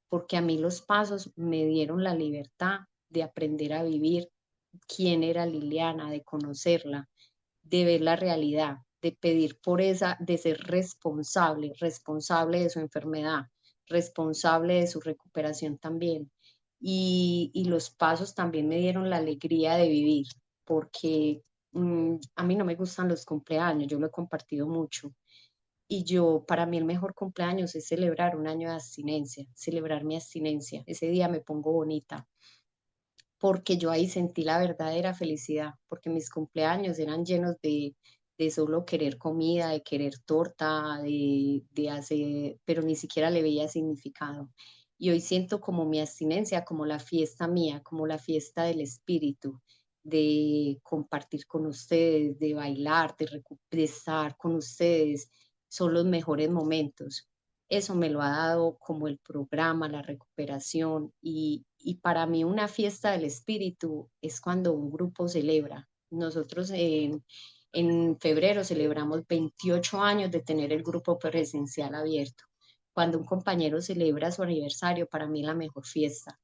porque a mí los pasos me dieron la libertad de aprender a vivir quién era Liliana, de conocerla, de ver la realidad, de pedir por esa, de ser responsable, responsable de su enfermedad, responsable de su recuperación también. Y los pasos también me dieron la alegría de vivir, porque a mí no me gustan los cumpleaños, yo lo he compartido mucho. Y yo, para mí el mejor cumpleaños es celebrar un año de abstinencia, celebrar mi abstinencia. Ese día me pongo bonita, porque yo ahí sentí la verdadera felicidad, porque mis cumpleaños eran llenos de solo querer comida, de querer torta, de hacer, pero ni siquiera le veía significado. Y hoy siento como mi abstinencia, como la fiesta mía, como la fiesta del espíritu, de compartir con ustedes, de bailar, de estar con ustedes. Son los mejores momentos. Eso me lo ha dado como el programa, la recuperación y para mí una fiesta del espíritu es cuando un grupo celebra. Nosotros en febrero celebramos 28 años de tener el grupo presencial abierto. Cuando un compañero celebra su aniversario, para mí es la mejor fiesta,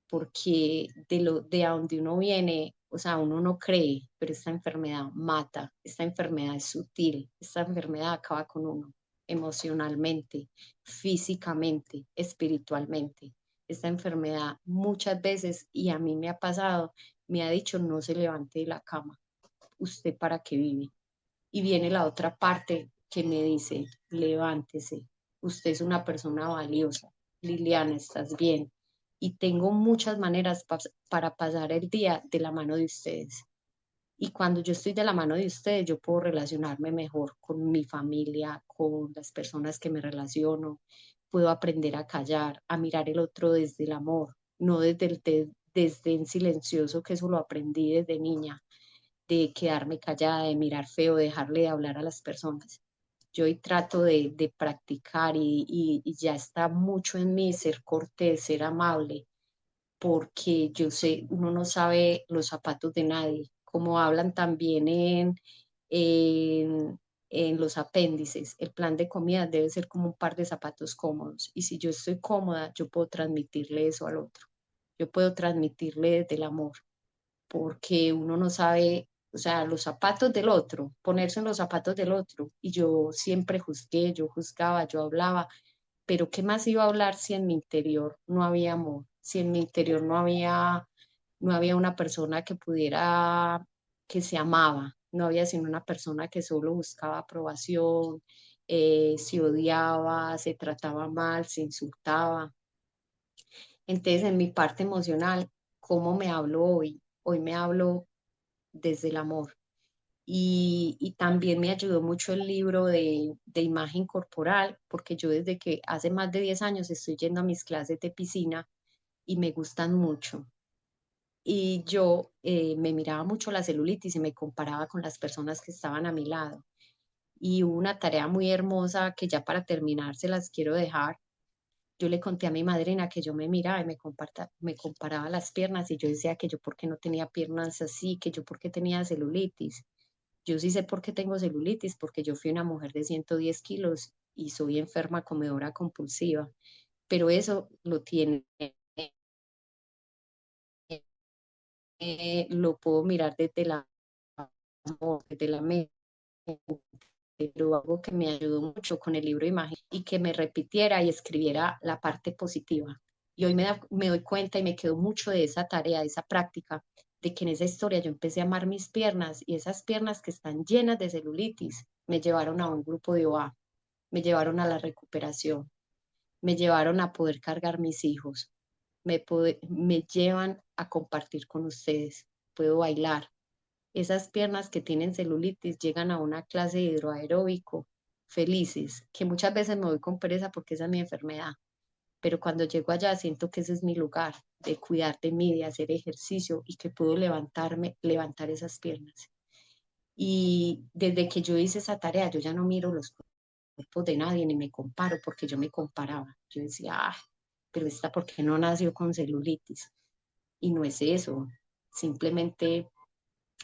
porque de a donde uno viene, o sea, uno no cree, pero esta enfermedad mata, esta enfermedad es sutil, esta enfermedad acaba con uno emocionalmente, físicamente, espiritualmente. Esta enfermedad muchas veces, y a mí me ha pasado, me ha dicho no se levante de la cama, usted para qué vive. Y viene la otra parte que me dice, levántese, usted es una persona valiosa, Liliana, estás bien. Y tengo muchas maneras para pasar el día de la mano de ustedes. Y cuando yo estoy de la mano de ustedes, yo puedo relacionarme mejor con mi familia, con las personas que me relaciono. Puedo aprender a callar, a mirar el otro desde el amor, no desde el desdén silencioso, que eso lo aprendí desde niña, de quedarme callada, de mirar feo, dejarle de hablar a las personas. Yo hoy trato de practicar y ya está mucho en mí ser cortés, ser amable, porque yo sé, uno no sabe los zapatos de nadie, como hablan también en, en los apéndices. El plan de comida debe ser como un par de zapatos cómodos. Y si yo estoy cómoda, yo puedo transmitirle eso al otro. Yo puedo transmitirle desde el amor, porque uno no sabe, o sea, los zapatos del otro, ponerse en los zapatos del otro. Y yo siempre juzgué, yo juzgaba, yo hablaba, pero ¿qué más iba a hablar si en mi interior no había amor? Si en mi interior no había una persona que pudiera, que se amaba, no había sino una persona que solo buscaba aprobación, se odiaba, se trataba mal, se insultaba. Entonces, en mi parte emocional, ¿cómo me hablo hoy? Hoy me hablo desde el amor. Y también me ayudó mucho el libro de imagen corporal, porque yo desde que hace más de 10 años estoy yendo a mis clases de piscina y me gustan mucho. Y yo me miraba mucho la celulitis y me comparaba con las personas que estaban a mi lado. Y hubo una tarea muy hermosa que ya para terminar se las quiero dejar. Yo le conté a mi madrina que yo me miraba y me comparaba las piernas y yo decía que yo por qué no tenía piernas así, que yo por qué tenía celulitis. Yo sí sé por qué tengo celulitis, porque yo fui una mujer de 110 kilos y soy enferma comedora compulsiva, pero eso lo tiene, lo puedo mirar desde la amor, desde la mente, pero algo que me ayudó mucho con el libro de imagen y que me repitiera y escribiera la parte positiva. Y hoy me doy cuenta y me quedo mucho de esa tarea, de esa práctica, de que en esa historia yo empecé a amar mis piernas y esas piernas que están llenas de celulitis me llevaron a un grupo de OA, me llevaron a la recuperación, me llevaron a poder cargar mis hijos, me llevan a compartir con ustedes, puedo bailar, esas piernas que tienen celulitis llegan a una clase de hidroaeróbico felices, que muchas veces me voy con pereza porque esa es mi enfermedad, pero cuando llego allá siento que ese es mi lugar de cuidar de mí, de hacer ejercicio y que puedo levantarme, levantar esas piernas. Y desde que yo hice esa tarea, yo ya no miro los cuerpos de nadie ni me comparo porque yo me comparaba. Yo decía, ah, pero esta, ¿por qué no nació con celulitis? Y no es eso, simplemente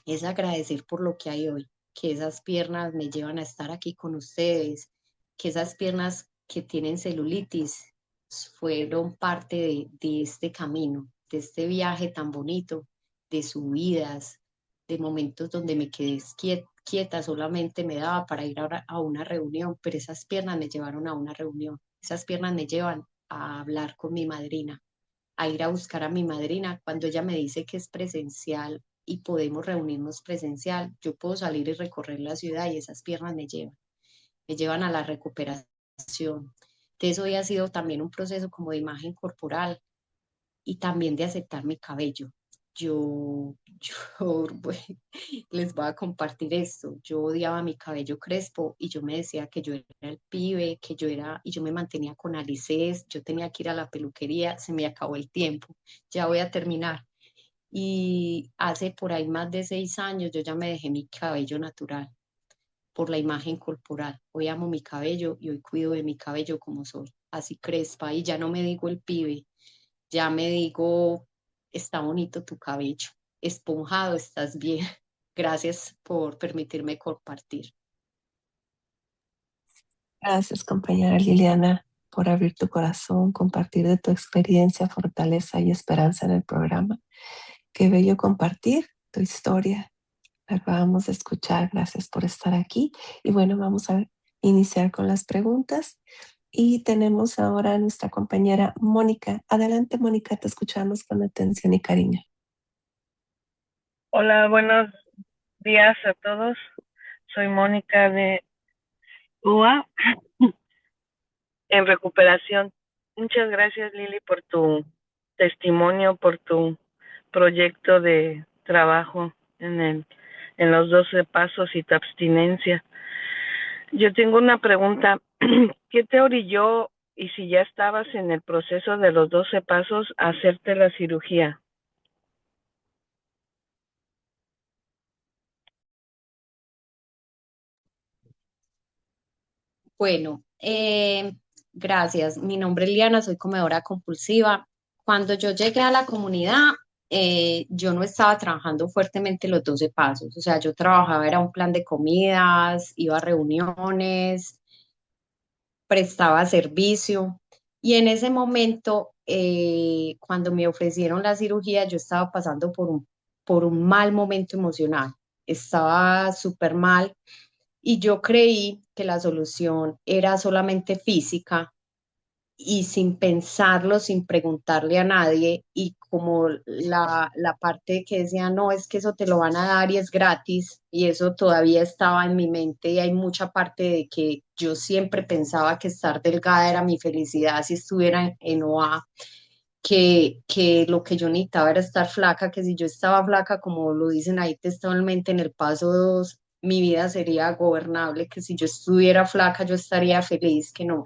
es agradecer por lo que hay hoy, que esas piernas me llevan a estar aquí con ustedes, que esas piernas que tienen celulitis fueron parte de este camino, de este viaje tan bonito, de subidas, de momentos donde me quedé quieta, solamente me daba para ir a una reunión, pero esas piernas me llevaron a una reunión, esas piernas me llevan a hablar con mi madrina, a ir a buscar a mi madrina. Cuando ella me dice que es presencial y podemos reunirnos presencial, yo puedo salir y recorrer la ciudad y esas piernas me llevan a la recuperación. Entonces hoy ha sido también un proceso como de imagen corporal y también de aceptar mi cabello. Bueno, les voy a compartir esto. Yo odiaba mi cabello crespo y yo me decía que yo era el pibe, que yo era, y yo me mantenía con alices, yo tenía que ir a la peluquería, se me acabó el tiempo, ya voy a terminar. Y hace por ahí más de 6 años yo ya me dejé mi cabello natural por la imagen corporal. Hoy amo mi cabello y hoy cuido de mi cabello como soy, así crespa y ya no me digo el pibe, ya me digo, está bonito tu cabello, esponjado, estás bien. Gracias por permitirme compartir. Gracias, compañera Liliana, por abrir tu corazón, compartir de tu experiencia, fortaleza y esperanza en el programa. Qué bello compartir tu historia. La acabamos de escuchar. Gracias por estar aquí. Y bueno, vamos a iniciar con las preguntas. Y tenemos ahora a nuestra compañera Mónica. Adelante, Mónica, te escuchamos con atención y cariño. Hola, buenos días a todos. Soy Mónica de UA en recuperación. Muchas gracias, Lili, por tu testimonio, por tu proyecto de trabajo en el en los 12 pasos y tu abstinencia. Yo tengo una pregunta. ¿Qué te orilló, y si ya estabas en el proceso de los 12 pasos, a hacerte la cirugía? Bueno, gracias. Mi nombre es Liana, soy comedora compulsiva. Cuando yo llegué a la comunidad, yo no estaba trabajando fuertemente los 12 pasos. O sea, yo trabajaba, era un plan de comidas, iba a reuniones, prestaba servicio. Y en ese momento, cuando me ofrecieron la cirugía, yo estaba pasando por un mal momento emocional. Estaba súper mal y yo creí que la solución era solamente física y sin pensarlo, sin preguntarle a nadie, y como la parte que decía, no, es que eso te lo van a dar y es gratis, y eso todavía estaba en mi mente, y hay mucha parte de que yo siempre pensaba que estar delgada era mi felicidad si estuviera en OA, que lo que yo necesitaba era estar flaca, que si yo estaba flaca, como lo dicen ahí textualmente en el paso 2, mi vida sería gobernable, que si yo estuviera flaca yo estaría feliz, que no.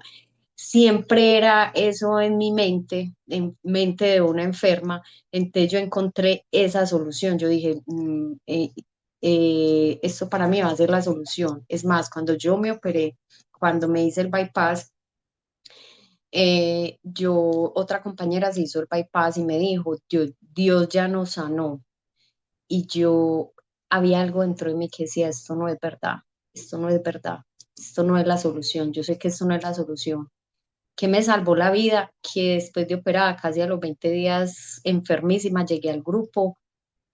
Siempre era eso en mente de una enferma. Entonces yo encontré esa solución. Yo dije, esto para mí va a ser la solución. Es más, cuando yo me operé, cuando me hice el bypass, otra compañera se hizo el bypass y me dijo, Dios ya nos sanó. Y yo, había algo dentro de mí que decía, esto no es verdad, esto no es verdad, esto no es la solución, yo sé que esto no es la solución. Que me salvó la vida, que después de operada, casi a los 20 días enfermísima, llegué al grupo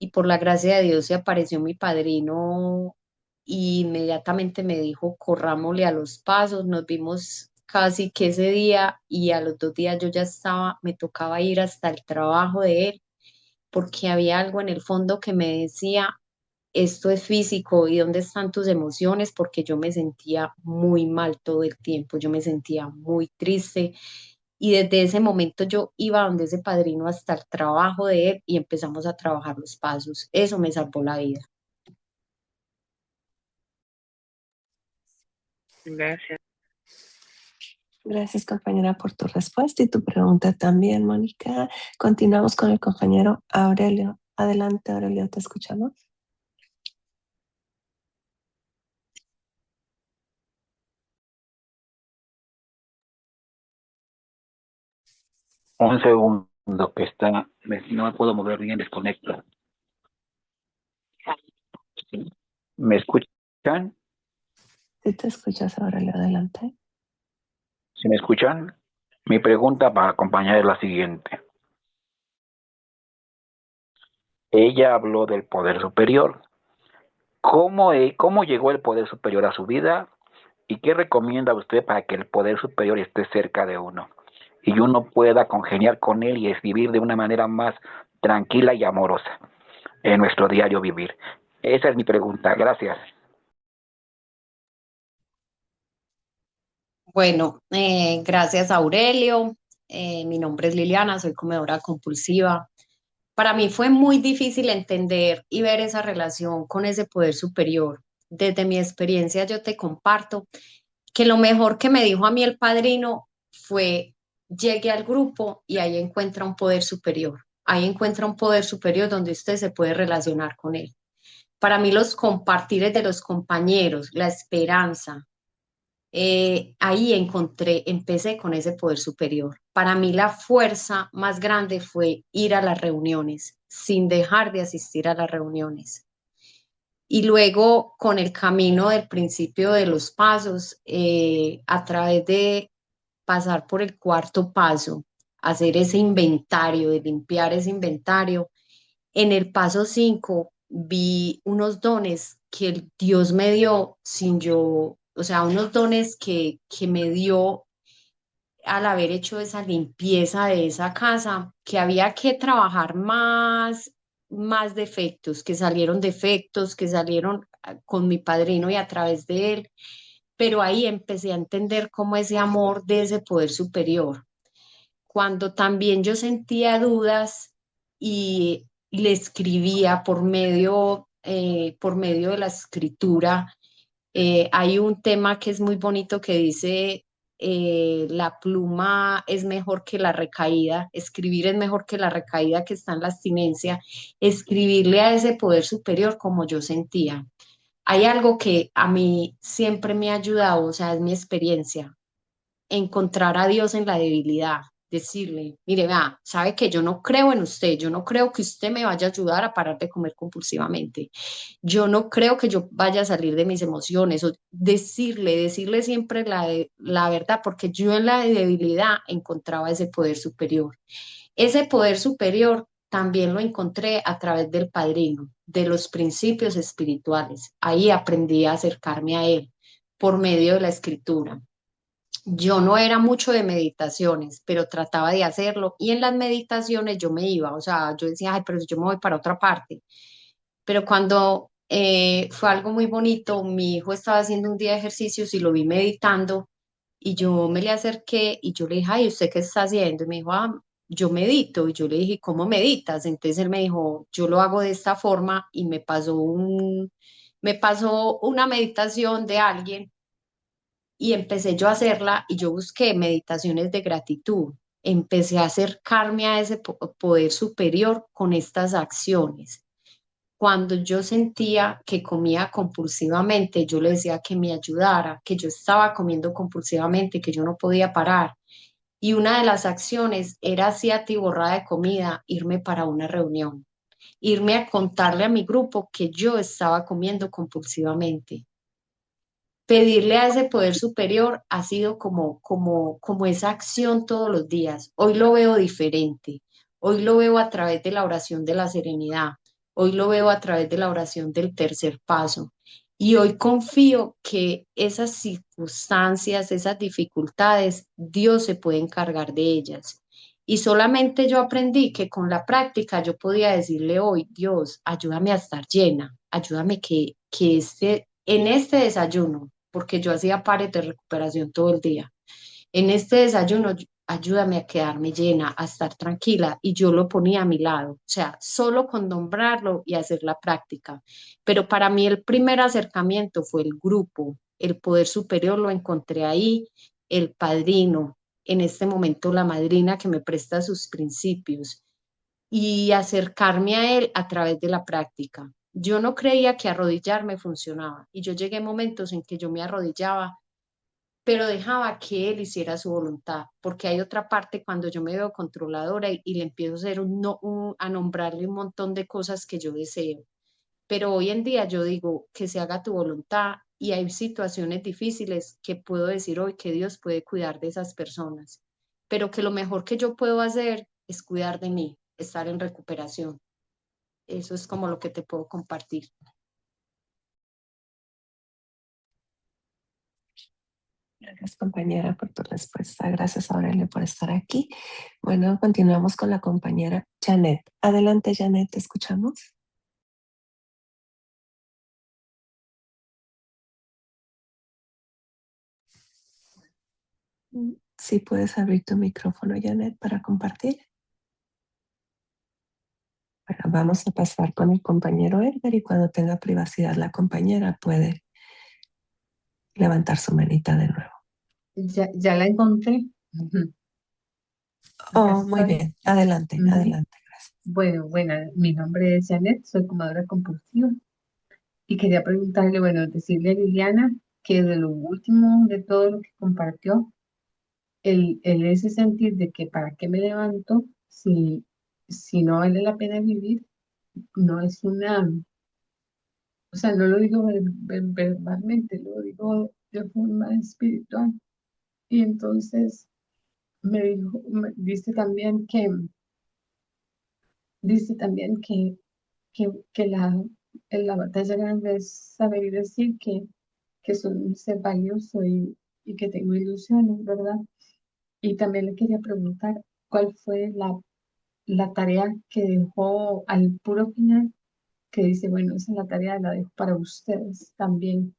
y por la gracia de Dios se apareció mi padrino y inmediatamente me dijo, corrámosle a los pasos. Nos vimos casi que ese día y a los 2 días yo ya estaba, me tocaba ir hasta el trabajo de él porque había algo en el fondo que me decía, esto es físico y dónde están tus emociones, porque yo me sentía muy mal todo el tiempo, yo me sentía muy triste y desde ese momento yo iba donde ese padrino hasta el trabajo de él y empezamos a trabajar los pasos. Eso me salvó la vida. Gracias. Gracias, compañera, por tu respuesta y tu pregunta también, Mónica. Continuamos con el compañero Aurelio. Adelante, Aurelio, te escuchamos. Un segundo que está, no me puedo mover bien, desconecto. ¿Me escuchan? Si te escuchas, Aurelio, adelante. ¿Sí me escuchan? Mi pregunta para acompañar es la siguiente. Ella habló del poder superior. ¿Cómo llegó el poder superior a su vida? ¿Y qué recomienda usted para que el poder superior esté cerca de uno? Y uno pueda congeniar con él y vivir de una manera más tranquila y amorosa en nuestro diario vivir. Esa es mi pregunta. Gracias. Bueno, gracias Aurelio. Mi nombre es Liliana, soy comedora compulsiva. Para mí fue muy difícil entender y ver esa relación con ese poder superior. Desde mi experiencia yo te comparto que lo mejor que me dijo a mí el padrino fue, llegue al grupo y ahí encuentra un poder superior. Ahí encuentra un poder superior donde usted se puede relacionar con él. Para mí los compartires de los compañeros, la esperanza, ahí empecé con ese poder superior. Para mí la fuerza más grande fue ir a las reuniones, sin dejar de asistir a las reuniones. Y luego con el camino del principio de los pasos, a través de pasar por el cuarto paso, hacer ese inventario, de limpiar ese inventario, en el paso 5 vi unos dones que Dios me dio sin yo, o sea, unos dones que me dio al haber hecho esa limpieza de esa casa, que había que trabajar más defectos, que salieron con mi padrino y a través de él, pero ahí empecé a entender cómo ese amor de ese poder superior. Cuando también yo sentía dudas y le escribía por medio por medio de la escritura. Hay un tema que es muy bonito que dice, la pluma es mejor que la recaída, escribir es mejor que la recaída que está en la abstinencia, escribirle a ese poder superior como yo sentía. Hay algo que a mí siempre me ha ayudado, o sea, es mi experiencia, encontrar a Dios en la debilidad, decirle, mire, vea, sabe que yo no creo en usted, yo no creo que usted me vaya a ayudar a parar de comer compulsivamente, yo no creo que yo vaya a salir de mis emociones, o decirle siempre la verdad, porque yo en la debilidad encontraba ese poder superior. Ese poder superior también lo encontré a través del padrino, de los principios espirituales. Ahí aprendí a acercarme a él por medio de la escritura. Yo no era mucho de meditaciones, pero trataba de hacerlo y en las meditaciones yo me iba, o sea, yo decía, ay, pero si yo me voy para otra parte. Pero cuando fue algo muy bonito, mi hijo estaba haciendo un día de ejercicios y lo vi meditando y yo me le acerqué y yo le dije, ay, ¿usted qué está haciendo? Y me dijo, ah, yo medito. Y yo le dije, ¿cómo meditas? Entonces él me dijo, yo lo hago de esta forma y me pasó una meditación de alguien y empecé yo a hacerla y yo busqué meditaciones de gratitud. Empecé a acercarme a ese poder superior con estas acciones. Cuando yo sentía que comía compulsivamente, yo le decía que me ayudara, que yo estaba comiendo compulsivamente, que yo no podía parar. Y una de las acciones era así atiborrada de comida, irme para una reunión, irme a contarle a mi grupo que yo estaba comiendo compulsivamente. Pedirle a ese poder superior ha sido como esa acción todos los días. Hoy lo veo diferente. Hoy lo veo a través de la oración de la serenidad. Hoy lo veo a través de la oración del tercer paso. Y hoy confío que esas circunstancias, esas dificultades, Dios se puede encargar de ellas. Y solamente yo aprendí que con la práctica yo podía decirle hoy, Dios, ayúdame a estar llena, ayúdame en este desayuno, porque yo hacía pares de recuperación todo el día. En este desayuno, ayúdame a quedarme llena, a estar tranquila, y yo lo ponía a mi lado, o sea, solo con nombrarlo y hacer la práctica. Pero para mí el primer acercamiento fue el grupo, el poder superior lo encontré ahí, el padrino, en este momento la madrina que me presta sus principios y acercarme a él a través de la práctica. Yo no creía que arrodillarme funcionaba y yo llegué a momentos en que yo me arrodillaba, pero dejaba que él hiciera su voluntad, porque hay otra parte cuando yo me veo controladora y le empiezo a hacer a nombrarle un montón de cosas que yo deseo. Pero hoy en día yo digo que se haga tu voluntad y hay situaciones difíciles que puedo decir hoy que Dios puede cuidar de esas personas, pero que lo mejor que yo puedo hacer es cuidar de mí, estar en recuperación. Eso es como lo que te puedo compartir. Gracias, compañera, por tu respuesta. Gracias, Aurelia, por estar aquí. Bueno, continuamos con la compañera Janet. Adelante, Janet, ¿te escuchamos? Sí, puedes abrir tu micrófono, Janet, para compartir. Bueno, vamos a pasar con el compañero Edgar y cuando tenga privacidad la compañera puede levantar su manita de nuevo. Ya la encontré. Ujú. Acá Oh, muy estoy. bien. Adelante, Ujú. adelante. Gracias. Bueno, mi nombre es Janet, soy comadora compulsiva y quería preguntarle, bueno, decirle a Liliana que de lo último de todo lo que compartió, el ese sentir de que para qué me levanto si no vale la pena vivir, no es o sea, no lo digo verbalmente, lo digo de forma espiritual. Y entonces dice también que la batalla grande es saber y decir que soy un ser valioso y que tengo ilusiones, ¿verdad? Y también le quería preguntar cuál fue la tarea que dejó al puro final, que dice, bueno, esa es la tarea, la dejo para ustedes también.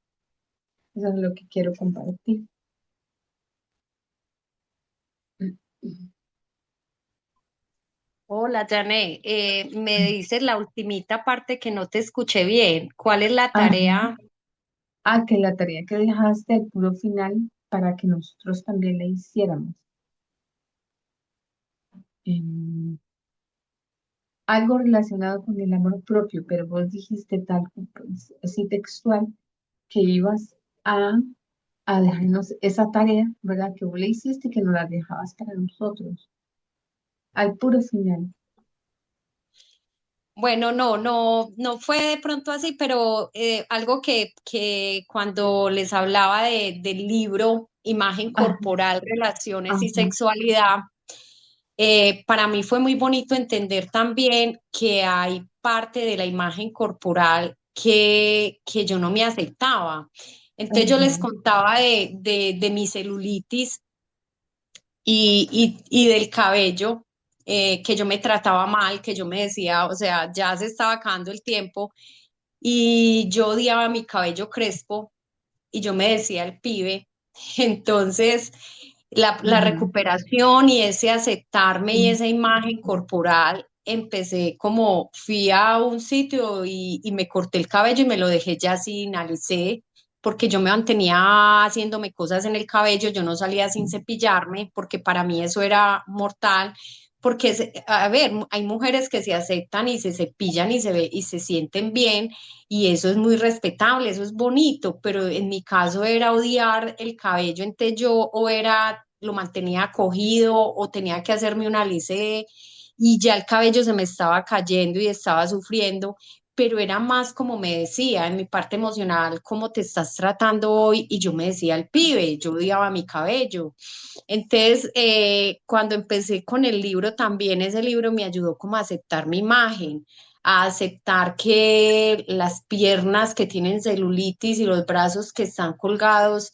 Eso es lo que quiero compartir. Hola, Jané. Me dices la ultimita parte que no te escuché bien. ¿Cuál es la Ajá. tarea? Ah, que la tarea que dejaste al puro final para que nosotros también la hiciéramos. Em, Algo relacionado con el amor propio, pero vos dijiste tal, pues, así textual, que ibas a, a dejarnos esa tarea, ¿verdad? Que vos le hiciste y que nos la dejabas para nosotros, al puro final. Bueno, no fue de pronto así, pero algo que cuando les hablaba del libro Imagen Ajá, Corporal, Relaciones y ajá. Sexualidad, para mí fue muy bonito entender también que hay parte de la imagen corporal que yo no me aceptaba. Entonces yo les Ajá. contaba de mi celulitis y del cabello, que yo me trataba mal, que yo me decía, o sea, ya se estaba acabando el tiempo y yo odiaba mi cabello crespo y yo me decía el pibe. Entonces, la Ujú, recuperación y ese aceptarme y ujú, esa imagen corporal, empecé como, fui a un sitio y me corté el cabello y me lo dejé ya sin alicé, porque yo me mantenía haciéndome cosas en el cabello, yo no salía sin cepillarme, porque para mí eso era mortal. Porque, a ver, hay mujeres que se aceptan y se cepillan y se ve y se sienten bien, y eso es muy respetable, eso es bonito, pero en mi caso era odiar el cabello, entonces yo o era, lo mantenía cogido o tenía que hacerme una lisé y ya el cabello se me estaba cayendo y estaba sufriendo, pero era más como me decía en mi parte emocional, cómo te estás tratando hoy, y yo me decía el pibe, yo odiaba mi cabello. Entonces, cuando empecé con el libro, también ese libro me ayudó como a aceptar mi imagen, a aceptar que las piernas que tienen celulitis y los brazos que están colgados,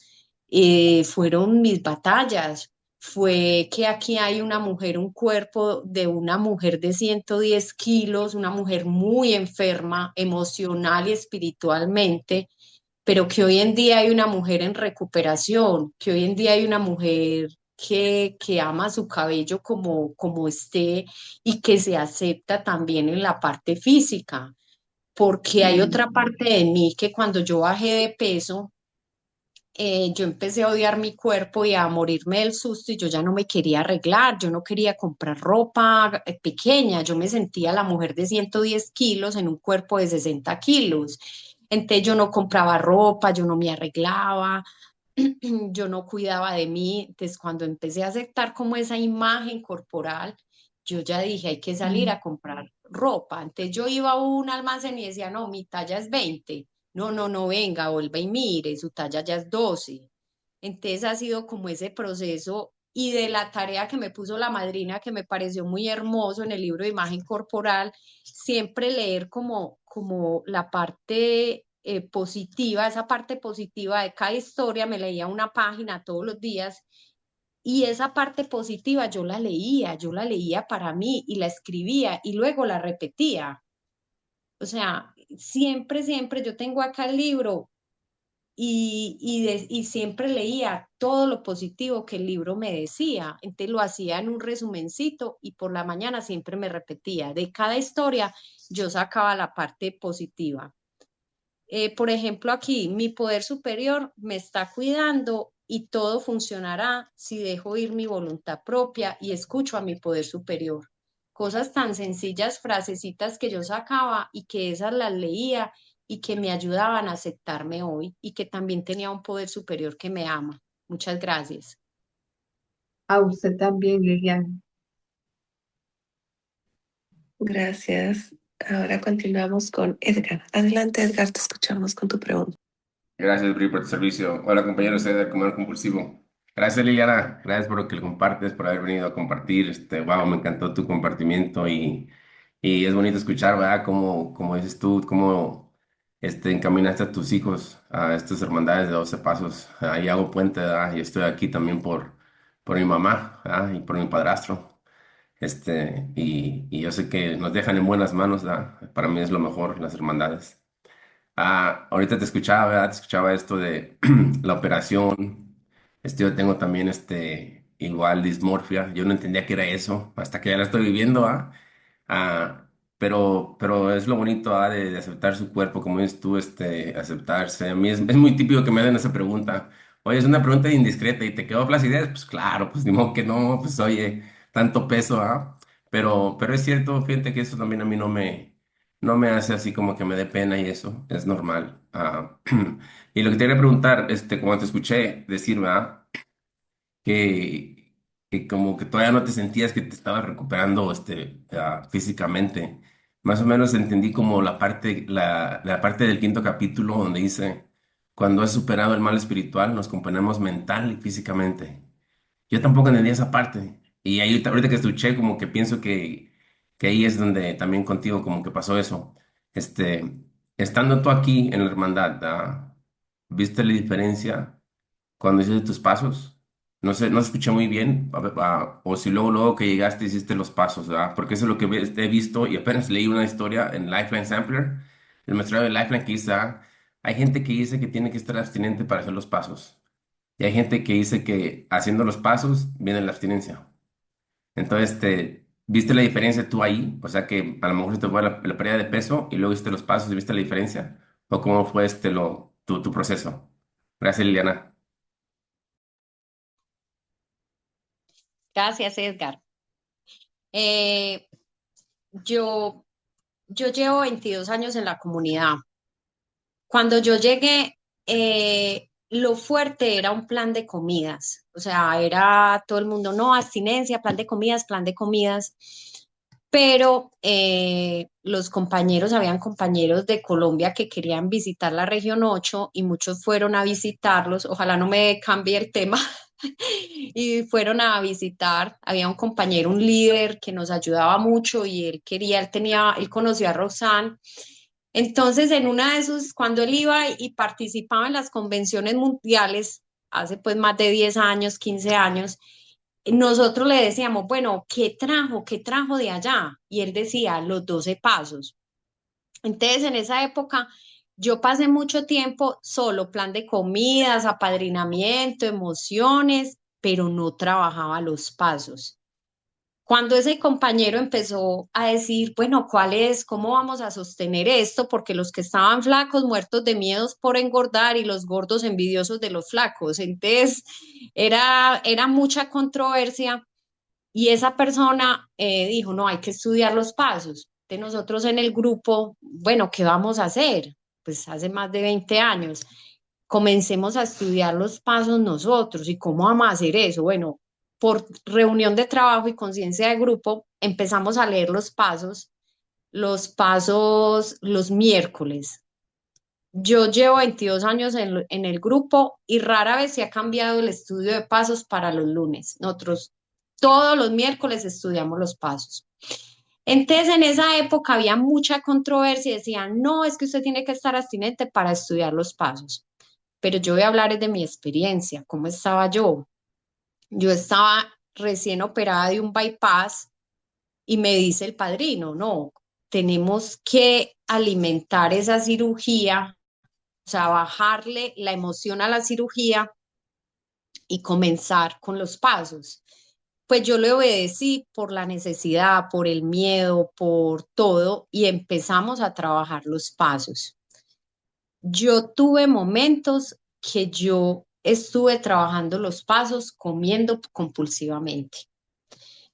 fueron mis batallas. Fue que aquí hay una mujer, un cuerpo de una mujer de 110 kilos, una mujer muy enferma emocional y espiritualmente, pero que hoy en día hay una mujer en recuperación, que hoy en día hay una mujer que ama su cabello como esté y que se acepta también en la parte física, porque hay ujú, otra parte de mí que cuando yo bajé de peso, yo empecé a odiar mi cuerpo y a morirme del susto y yo ya no me quería arreglar, yo no quería comprar ropa pequeña, yo me sentía la mujer de 110 kilos en un cuerpo de 60 kilos. Entonces yo no compraba ropa, yo no me arreglaba, yo no cuidaba de mí. Entonces cuando empecé a aceptar como esa imagen corporal, yo ya dije, hay que salir ujú. a comprar ropa. Entonces yo iba a un almacén y decía, no, mi talla es 20. No, venga, vuelva y mire, su talla ya es 12. Entonces ha sido como ese proceso, y de la tarea que me puso la madrina, que me pareció muy hermoso en el libro de imagen corporal, siempre leer como la parte positiva, esa parte positiva de cada historia. Me leía una página todos los días y esa parte positiva yo la leía para mí y la escribía y luego la repetía. O sea, siempre yo tengo acá el libro y siempre leía todo lo positivo que el libro me decía. Entonces lo hacía en un resumencito y por la mañana siempre me repetía. De cada historia yo sacaba la parte positiva. Por ejemplo, aquí mi poder superior me está cuidando y todo funcionará si dejo ir mi voluntad propia y escucho a mi poder superior. Cosas tan sencillas, frasecitas que yo sacaba y que esas las leía y que me ayudaban a aceptarme hoy y que también tenía un poder superior que me ama. Muchas gracias. A usted también, Liliana. Gracias. Ahora continuamos con Edgar. Adelante, Edgar, te escuchamos con tu pregunta. Gracias, Bri, por tu servicio. Hola, compañero, soy del Comedor Compulsivo. Gracias, Liliana. Gracias por lo que le compartes, por haber venido a compartir. Wow, me encantó tu compartimiento y es bonito escuchar, ¿verdad? Como dices tú, cómo encaminaste a tus hijos a estas hermandades de 12 pasos. Ahí hago puente, ¿verdad? Y estoy aquí también por mi mamá, ¿verdad? Y por mi padrastro. Y yo sé que nos dejan en buenas manos, ¿verdad? Para mí es lo mejor, las hermandades. Ahorita te escuchaba, ¿verdad? Te escuchaba esto de la operación. Yo tengo también igual dismorfia. Yo no entendía qué era eso hasta que ya la estoy viviendo, ¿ah? Ah, pero es lo bonito, ¿ah? De aceptar su cuerpo, como dices tú, aceptarse. A mí es muy típico que me hagan esa pregunta. Oye, es una pregunta indiscreta y te quedó flacidez. Pues claro, pues ni modo que no, pues oye, tanto peso, ¿ah? Pero es cierto, fíjate que eso también a mí no me hace así como que me dé pena y eso, es normal. Y lo que te quería preguntar, como te escuché decir, ¿verdad? Que, que como que todavía no te sentías que te estabas recuperando físicamente. Más o menos entendí como la parte del quinto capítulo donde dice, cuando has superado el mal espiritual, nos componemos mental y físicamente. Yo tampoco entendí esa parte. Y ahí, ahorita que escuché, como que pienso que ahí es donde también contigo como que pasó eso. Este, estando tú aquí en la hermandad, ¿viste la diferencia cuando hiciste tus pasos? No sé, no escuché muy bien, o si luego que llegaste hiciste los pasos, ¿verdad? Porque eso es lo que he visto y apenas leí una historia en Lifeline Sampler, el maestro de Lifeline que dice, hay gente que dice que tiene que estar abstinente para hacer los pasos. Y hay gente que dice que haciendo los pasos viene la abstinencia. Entonces, ¿viste la diferencia tú ahí? O sea, que a lo mejor se te fue la pérdida de peso y luego hiciste los pasos y viste la diferencia. ¿O cómo fue tu proceso? Gracias, Liliana. Gracias, Edgar. Eh, yo, yo llevo 22 años en la comunidad. Cuando yo llegué, lo fuerte era un plan de comidas. O sea, era todo el mundo, no, abstinencia, plan de comidas, plan de comidas. Pero los compañeros, habían compañeros de Colombia que querían visitar la región 8 y muchos fueron a visitarlos. Ojalá no me cambie el tema. Y fueron a visitar, había un compañero, un líder que nos ayudaba mucho y él conoció a Roxanne. Entonces, en una de sus, cuando él iba y participaba en las convenciones mundiales, hace pues más de 10 años, 15 años, nosotros le decíamos, bueno, ¿qué trajo? ¿Qué trajo de allá? Y él decía, los 12 pasos. Entonces, en esa época, yo pasé mucho tiempo solo, plan de comidas, apadrinamiento, emociones, pero no trabajaba los pasos. Cuando ese compañero empezó a decir, bueno, ¿cuál es? ¿Cómo vamos a sostener esto? Porque los que estaban flacos, muertos de miedos por engordar y los gordos envidiosos de los flacos. Entonces, era mucha controversia y esa persona dijo, no, hay que estudiar los pasos. De nosotros en el grupo, bueno, ¿qué vamos a hacer? Pues hace más de 20 años. Comencemos a estudiar los pasos nosotros. ¿Y cómo vamos a hacer eso? Bueno, por reunión de trabajo y conciencia de grupo, empezamos a leer los pasos los miércoles. Yo llevo 22 años en el grupo y rara vez se ha cambiado el estudio de pasos para los lunes. Nosotros todos los miércoles estudiamos los pasos. Entonces, en esa época había mucha controversia y decían, no, es que usted tiene que estar abstinente para estudiar los pasos. Pero yo voy a hablar de mi experiencia, cómo estaba yo. Yo estaba recién operada de un bypass y me dice el padrino, no, tenemos que alimentar esa cirugía, o sea, bajarle la emoción a la cirugía y comenzar con los pasos. Pues yo le obedecí por la necesidad, por el miedo, por todo, y empezamos a trabajar los pasos. Yo tuve momentos que yo estuve trabajando los pasos comiendo compulsivamente.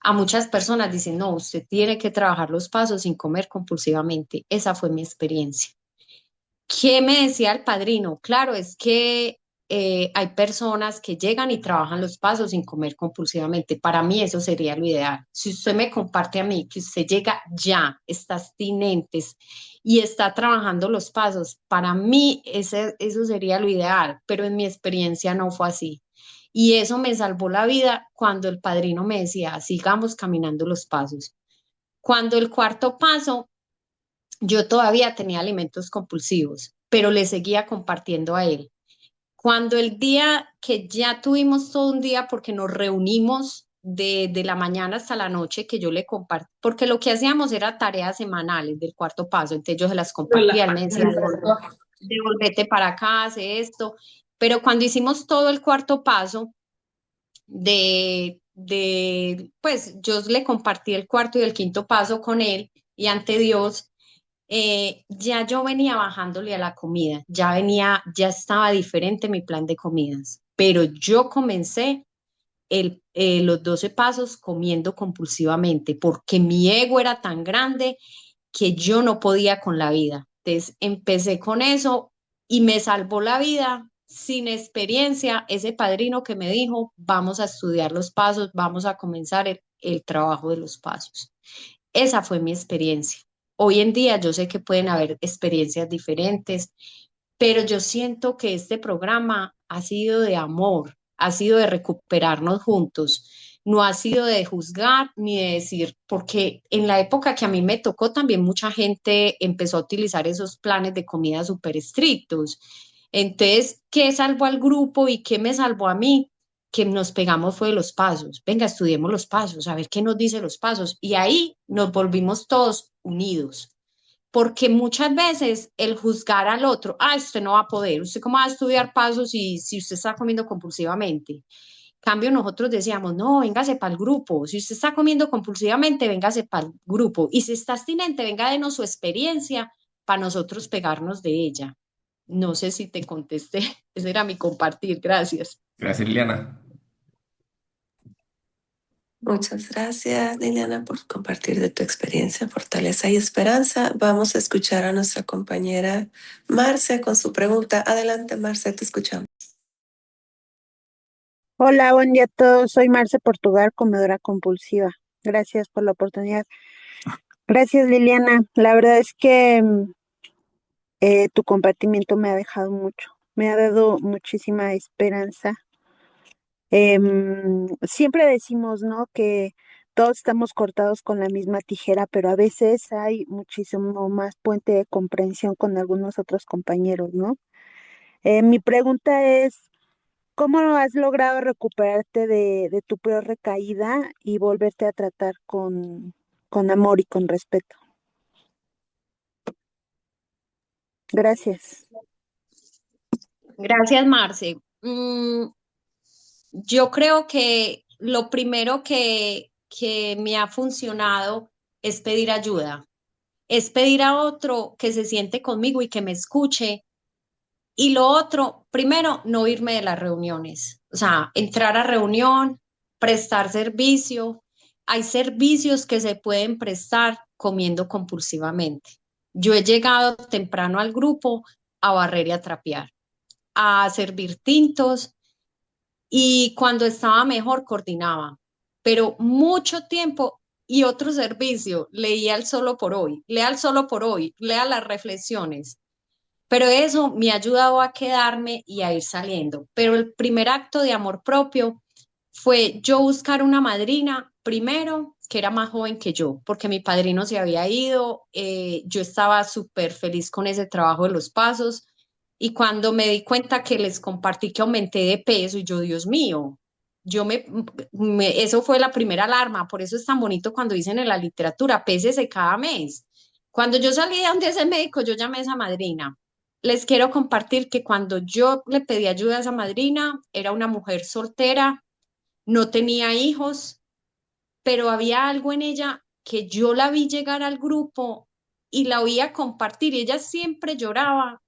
A muchas personas dicen, no, usted tiene que trabajar los pasos sin comer compulsivamente. Esa fue mi experiencia. ¿Qué me decía el padrino? Claro, es que hay personas que llegan y trabajan los pasos sin comer compulsivamente. Para mí eso sería lo ideal. Si usted me comparte a mí que usted llega ya, está abstinente y está trabajando los pasos, para mí eso sería lo ideal, pero en mi experiencia no fue así. Y eso me salvó la vida cuando el padrino me decía, sigamos caminando los pasos. Cuando el cuarto paso yo todavía tenía alimentos compulsivos, pero le seguía compartiendo a él. Cuando el día que ya tuvimos todo un día, porque nos reunimos de la mañana hasta la noche, que yo le compartí, porque lo que hacíamos era tareas semanales del cuarto paso, entonces yo se las compartía, él me decía, devolvete para acá, hace esto, pero cuando hicimos todo el cuarto paso, pues yo le compartí el cuarto y el quinto paso con él y ante Dios, ya yo venía bajándole a la comida, ya estaba diferente mi plan de comidas, pero yo comencé los 12 pasos comiendo compulsivamente porque mi ego era tan grande que yo no podía con la vida. Entonces empecé con eso y me salvó la vida sin experiencia ese padrino que me dijo, vamos a estudiar los pasos, vamos a comenzar el trabajo de los pasos. Esa fue mi experiencia. Hoy en día yo sé que pueden haber experiencias diferentes, pero yo siento que este programa ha sido de amor, ha sido de recuperarnos juntos, no ha sido de juzgar ni de decir, porque en la época que a mí me tocó también mucha gente empezó a utilizar esos planes de comida súper estrictos. Entonces, ¿qué salvó al grupo y qué me salvó a mí? Que nos pegamos fue de los pasos. Venga, estudiemos los pasos, a ver qué nos dice los pasos. Y ahí nos volvimos todos unidos porque muchas veces el juzgar al otro, usted no va a poder, usted cómo va a estudiar pasos si usted está comiendo compulsivamente. En cambio, nosotros decíamos, no, véngase para el grupo, si usted está comiendo compulsivamente, véngase para el grupo, y si está abstinente, venga denos su experiencia para nosotros pegarnos de ella. No sé si te contesté, ese era mi compartir, gracias. Gracias, Liliana. Muchas gracias, Liliana, por compartir de tu experiencia, fortaleza y esperanza. Vamos a escuchar a nuestra compañera Marce con su pregunta. Adelante, Marce, te escuchamos. Hola, buen día a todos. Soy Marce Portugal, comedora compulsiva. Gracias por la oportunidad. Gracias, Liliana. La verdad es que tu compartimiento me ha dejado mucho. Me ha dado muchísima esperanza. Siempre decimos, ¿no? Que todos estamos cortados con la misma tijera, pero a veces hay muchísimo más puente de comprensión con algunos otros compañeros, ¿no? Mi pregunta es, ¿cómo has logrado recuperarte de tu peor recaída y volverte a tratar con amor y con respeto? Gracias. Gracias, Marce. Yo creo que lo primero que me ha funcionado es pedir ayuda, es pedir a otro que se siente conmigo y que me escuche. Y lo otro, primero, no irme de las reuniones, o sea, entrar a reunión, prestar servicio. Hay servicios que se pueden prestar comiendo compulsivamente. Yo he llegado temprano al grupo a barrer y a trapear, a servir tintos y cuando estaba mejor coordinaba, pero mucho tiempo y otro servicio, leía el solo por hoy, lea el solo por hoy, lea las reflexiones, pero eso me ha ayudado a quedarme y a ir saliendo. Pero el primer acto de amor propio fue yo buscar una madrina, primero, que era más joven que yo, porque mi padrino se había ido, yo estaba súper feliz con ese trabajo de los pasos, y cuando me di cuenta que les compartí que aumenté de peso, y yo, Dios mío, eso fue la primera alarma, por eso es tan bonito cuando dicen en la literatura, pésese cada mes. Cuando yo salí de donde ese médico, yo llamé a esa madrina. Les quiero compartir que cuando yo le pedí ayuda a esa madrina, era una mujer soltera, no tenía hijos, pero había algo en ella que yo la vi llegar al grupo y la oía compartir y ella siempre lloraba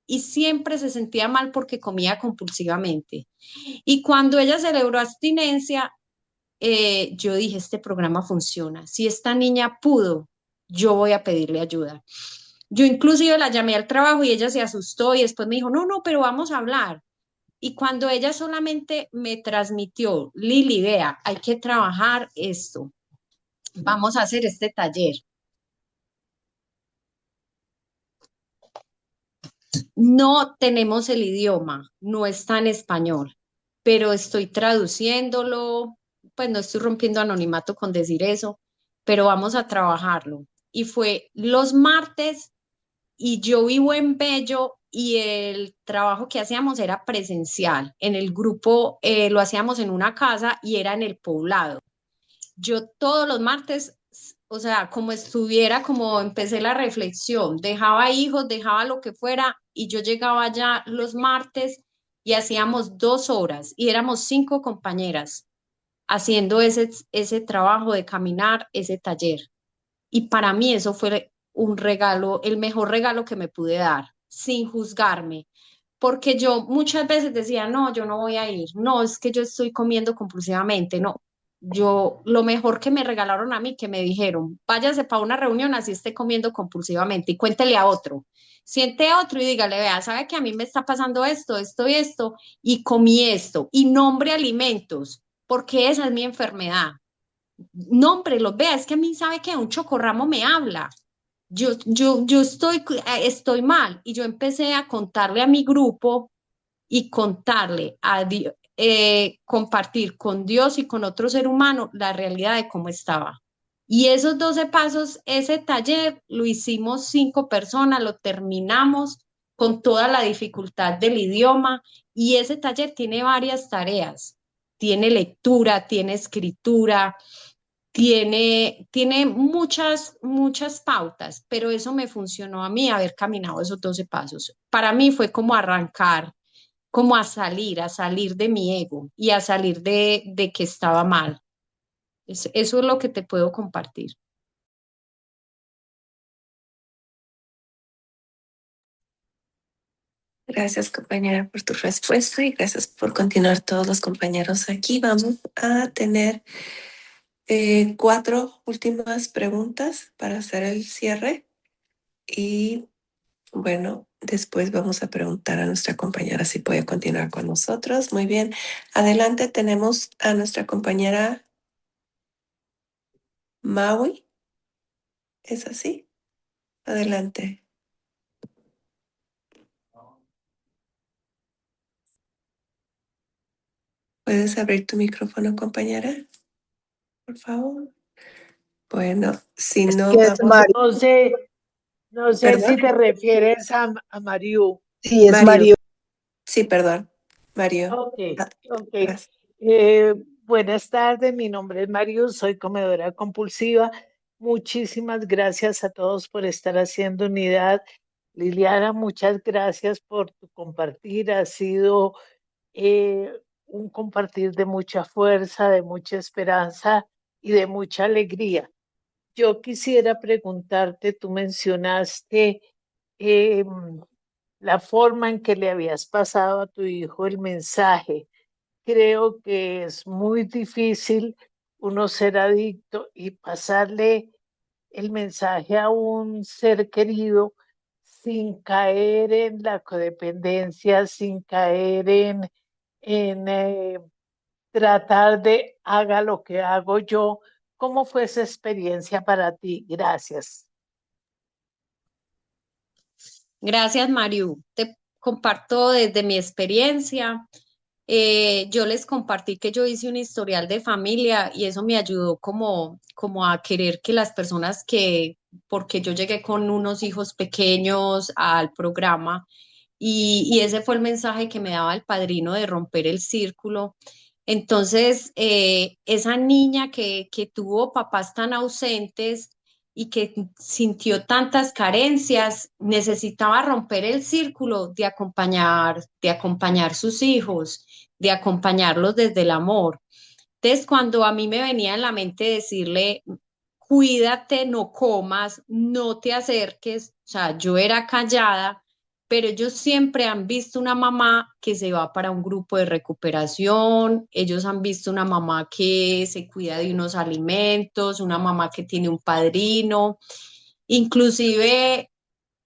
y siempre se sentía mal porque comía compulsivamente. Y cuando ella celebró abstinencia, yo dije, este programa funciona. Si esta niña pudo, yo voy a pedirle ayuda. Yo inclusive la llamé al trabajo y ella se asustó y después me dijo, no, no, pero vamos a hablar. Y cuando ella solamente me transmitió, Lili, vea, hay que trabajar esto, vamos a hacer este taller. No tenemos el idioma, no está en español, pero estoy traduciéndolo, pues no estoy rompiendo anonimato con decir eso, pero vamos a trabajarlo. Y fue los martes y yo vivo en Bello y el trabajo que hacíamos era presencial. En el grupo lo hacíamos en una casa y era en el poblado. Yo todos los martes, o sea, como estuviera, como empecé la reflexión, dejaba hijos, dejaba lo que fuera y yo llegaba allá los martes y hacíamos 2 horas y éramos 5 compañeras haciendo ese trabajo de caminar, ese taller. Y para mí eso fue un regalo, el mejor regalo que me pude dar, sin juzgarme. Porque yo muchas veces decía, no, yo no voy a ir, no, es que yo estoy comiendo compulsivamente, no. Yo, lo mejor que me regalaron a mí, que me dijeron, váyase para una reunión así esté comiendo compulsivamente y cuéntele a otro. Siente a otro y dígale, vea, sabe que a mí me está pasando esto, esto y esto, y comí esto, y nombre alimentos, porque esa es mi enfermedad. Nómbrelos, vea, es que a mí sabe que un chocorramo me habla. Yo estoy mal y yo empecé a contarle a mi grupo y contarle a Dios, compartir con Dios y con otro ser humano la realidad de cómo estaba. Y esos 12 pasos, ese taller lo hicimos 5 personas, lo terminamos con toda la dificultad del idioma y ese taller tiene varias tareas. Tiene lectura, tiene escritura, tiene muchas pautas, pero eso me funcionó a mí haber caminado esos 12 pasos. Para mí fue como arrancar, como a salir de mi ego y a salir de que estaba mal. Eso es lo que te puedo compartir. Gracias, compañera, por tu respuesta y gracias por continuar todos los compañeros aquí. Vamos a tener 4 últimas preguntas para hacer el cierre y bueno, después vamos a preguntar a nuestra compañera si puede continuar con nosotros. Muy bien. Adelante tenemos a nuestra compañera Maui. ¿Es así? Adelante. ¿Puedes abrir tu micrófono, compañera? Por favor. Bueno, si Es no, que es vamos. Mario. No sé si ¿Perdón? te refieres a Mario. Sí, es Mario. Mario. Sí, perdón. Mario. Ok, Ah, ok. gracias. Buenas tardes, mi nombre es Mario, soy comedora compulsiva. Muchísimas gracias a todos por estar haciendo unidad. Liliana, muchas gracias por tu compartir. Ha sido eh, un compartir de mucha fuerza, de mucha esperanza y de mucha alegría. Yo quisiera preguntarte, tú mencionaste la forma en que le habías pasado a tu hijo el mensaje. Creo que es muy difícil uno ser adicto y pasarle el mensaje a un ser querido sin caer en la codependencia, sin caer en tratar de haga lo que hago yo. ¿Cómo fue esa experiencia para ti? Gracias. Gracias, Mariu. Te comparto desde mi experiencia. Yo les compartí que yo hice un historial de familia y eso me ayudó como a querer que las personas porque yo llegué con unos hijos pequeños al programa y ese fue el mensaje que me daba el padrino de romper el círculo. Entonces, esa niña que tuvo papás tan ausentes y que sintió tantas carencias, necesitaba romper el círculo de acompañar sus hijos, de acompañarlos desde el amor. Entonces, cuando a mí me venía en la mente decirle, cuídate, no comas, no te acerques, o sea, yo era callada, pero ellos siempre han visto una mamá que se va para un grupo de recuperación, ellos han visto una mamá que se cuida de unos alimentos, una mamá que tiene un padrino, inclusive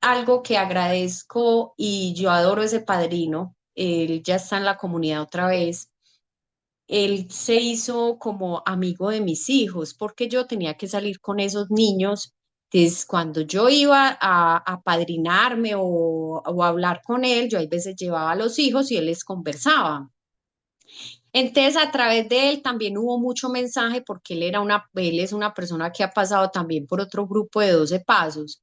algo que agradezco y yo adoro ese padrino, él ya está en la comunidad otra vez. Él se hizo como amigo de mis hijos porque yo tenía que salir con esos niños. Entonces, cuando yo iba a padrinarme o a hablar con él, yo a veces llevaba a los hijos y él les conversaba. Entonces, a través de él también hubo mucho mensaje porque él es una persona que ha pasado también por otro grupo de 12 pasos.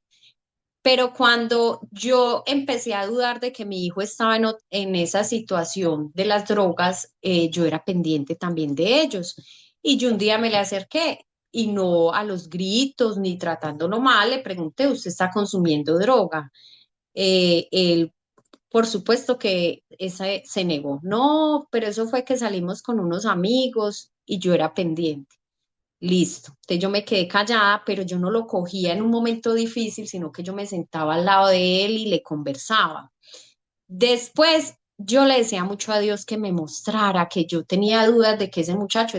Pero cuando yo empecé a dudar de que mi hijo estaba en esa situación de las drogas, yo era pendiente también de ellos. Y yo un día me le acerqué y no a los gritos ni tratándolo mal, le pregunté, ¿usted está consumiendo droga? Él Por supuesto que esa se negó. No, pero eso fue que salimos con unos amigos y yo era pendiente. Listo. Entonces yo me quedé callada, pero yo no lo cogía en un momento difícil, sino que yo me sentaba al lado de él y le conversaba. Después yo le decía mucho a Dios que me mostrara que yo tenía dudas de que ese muchacho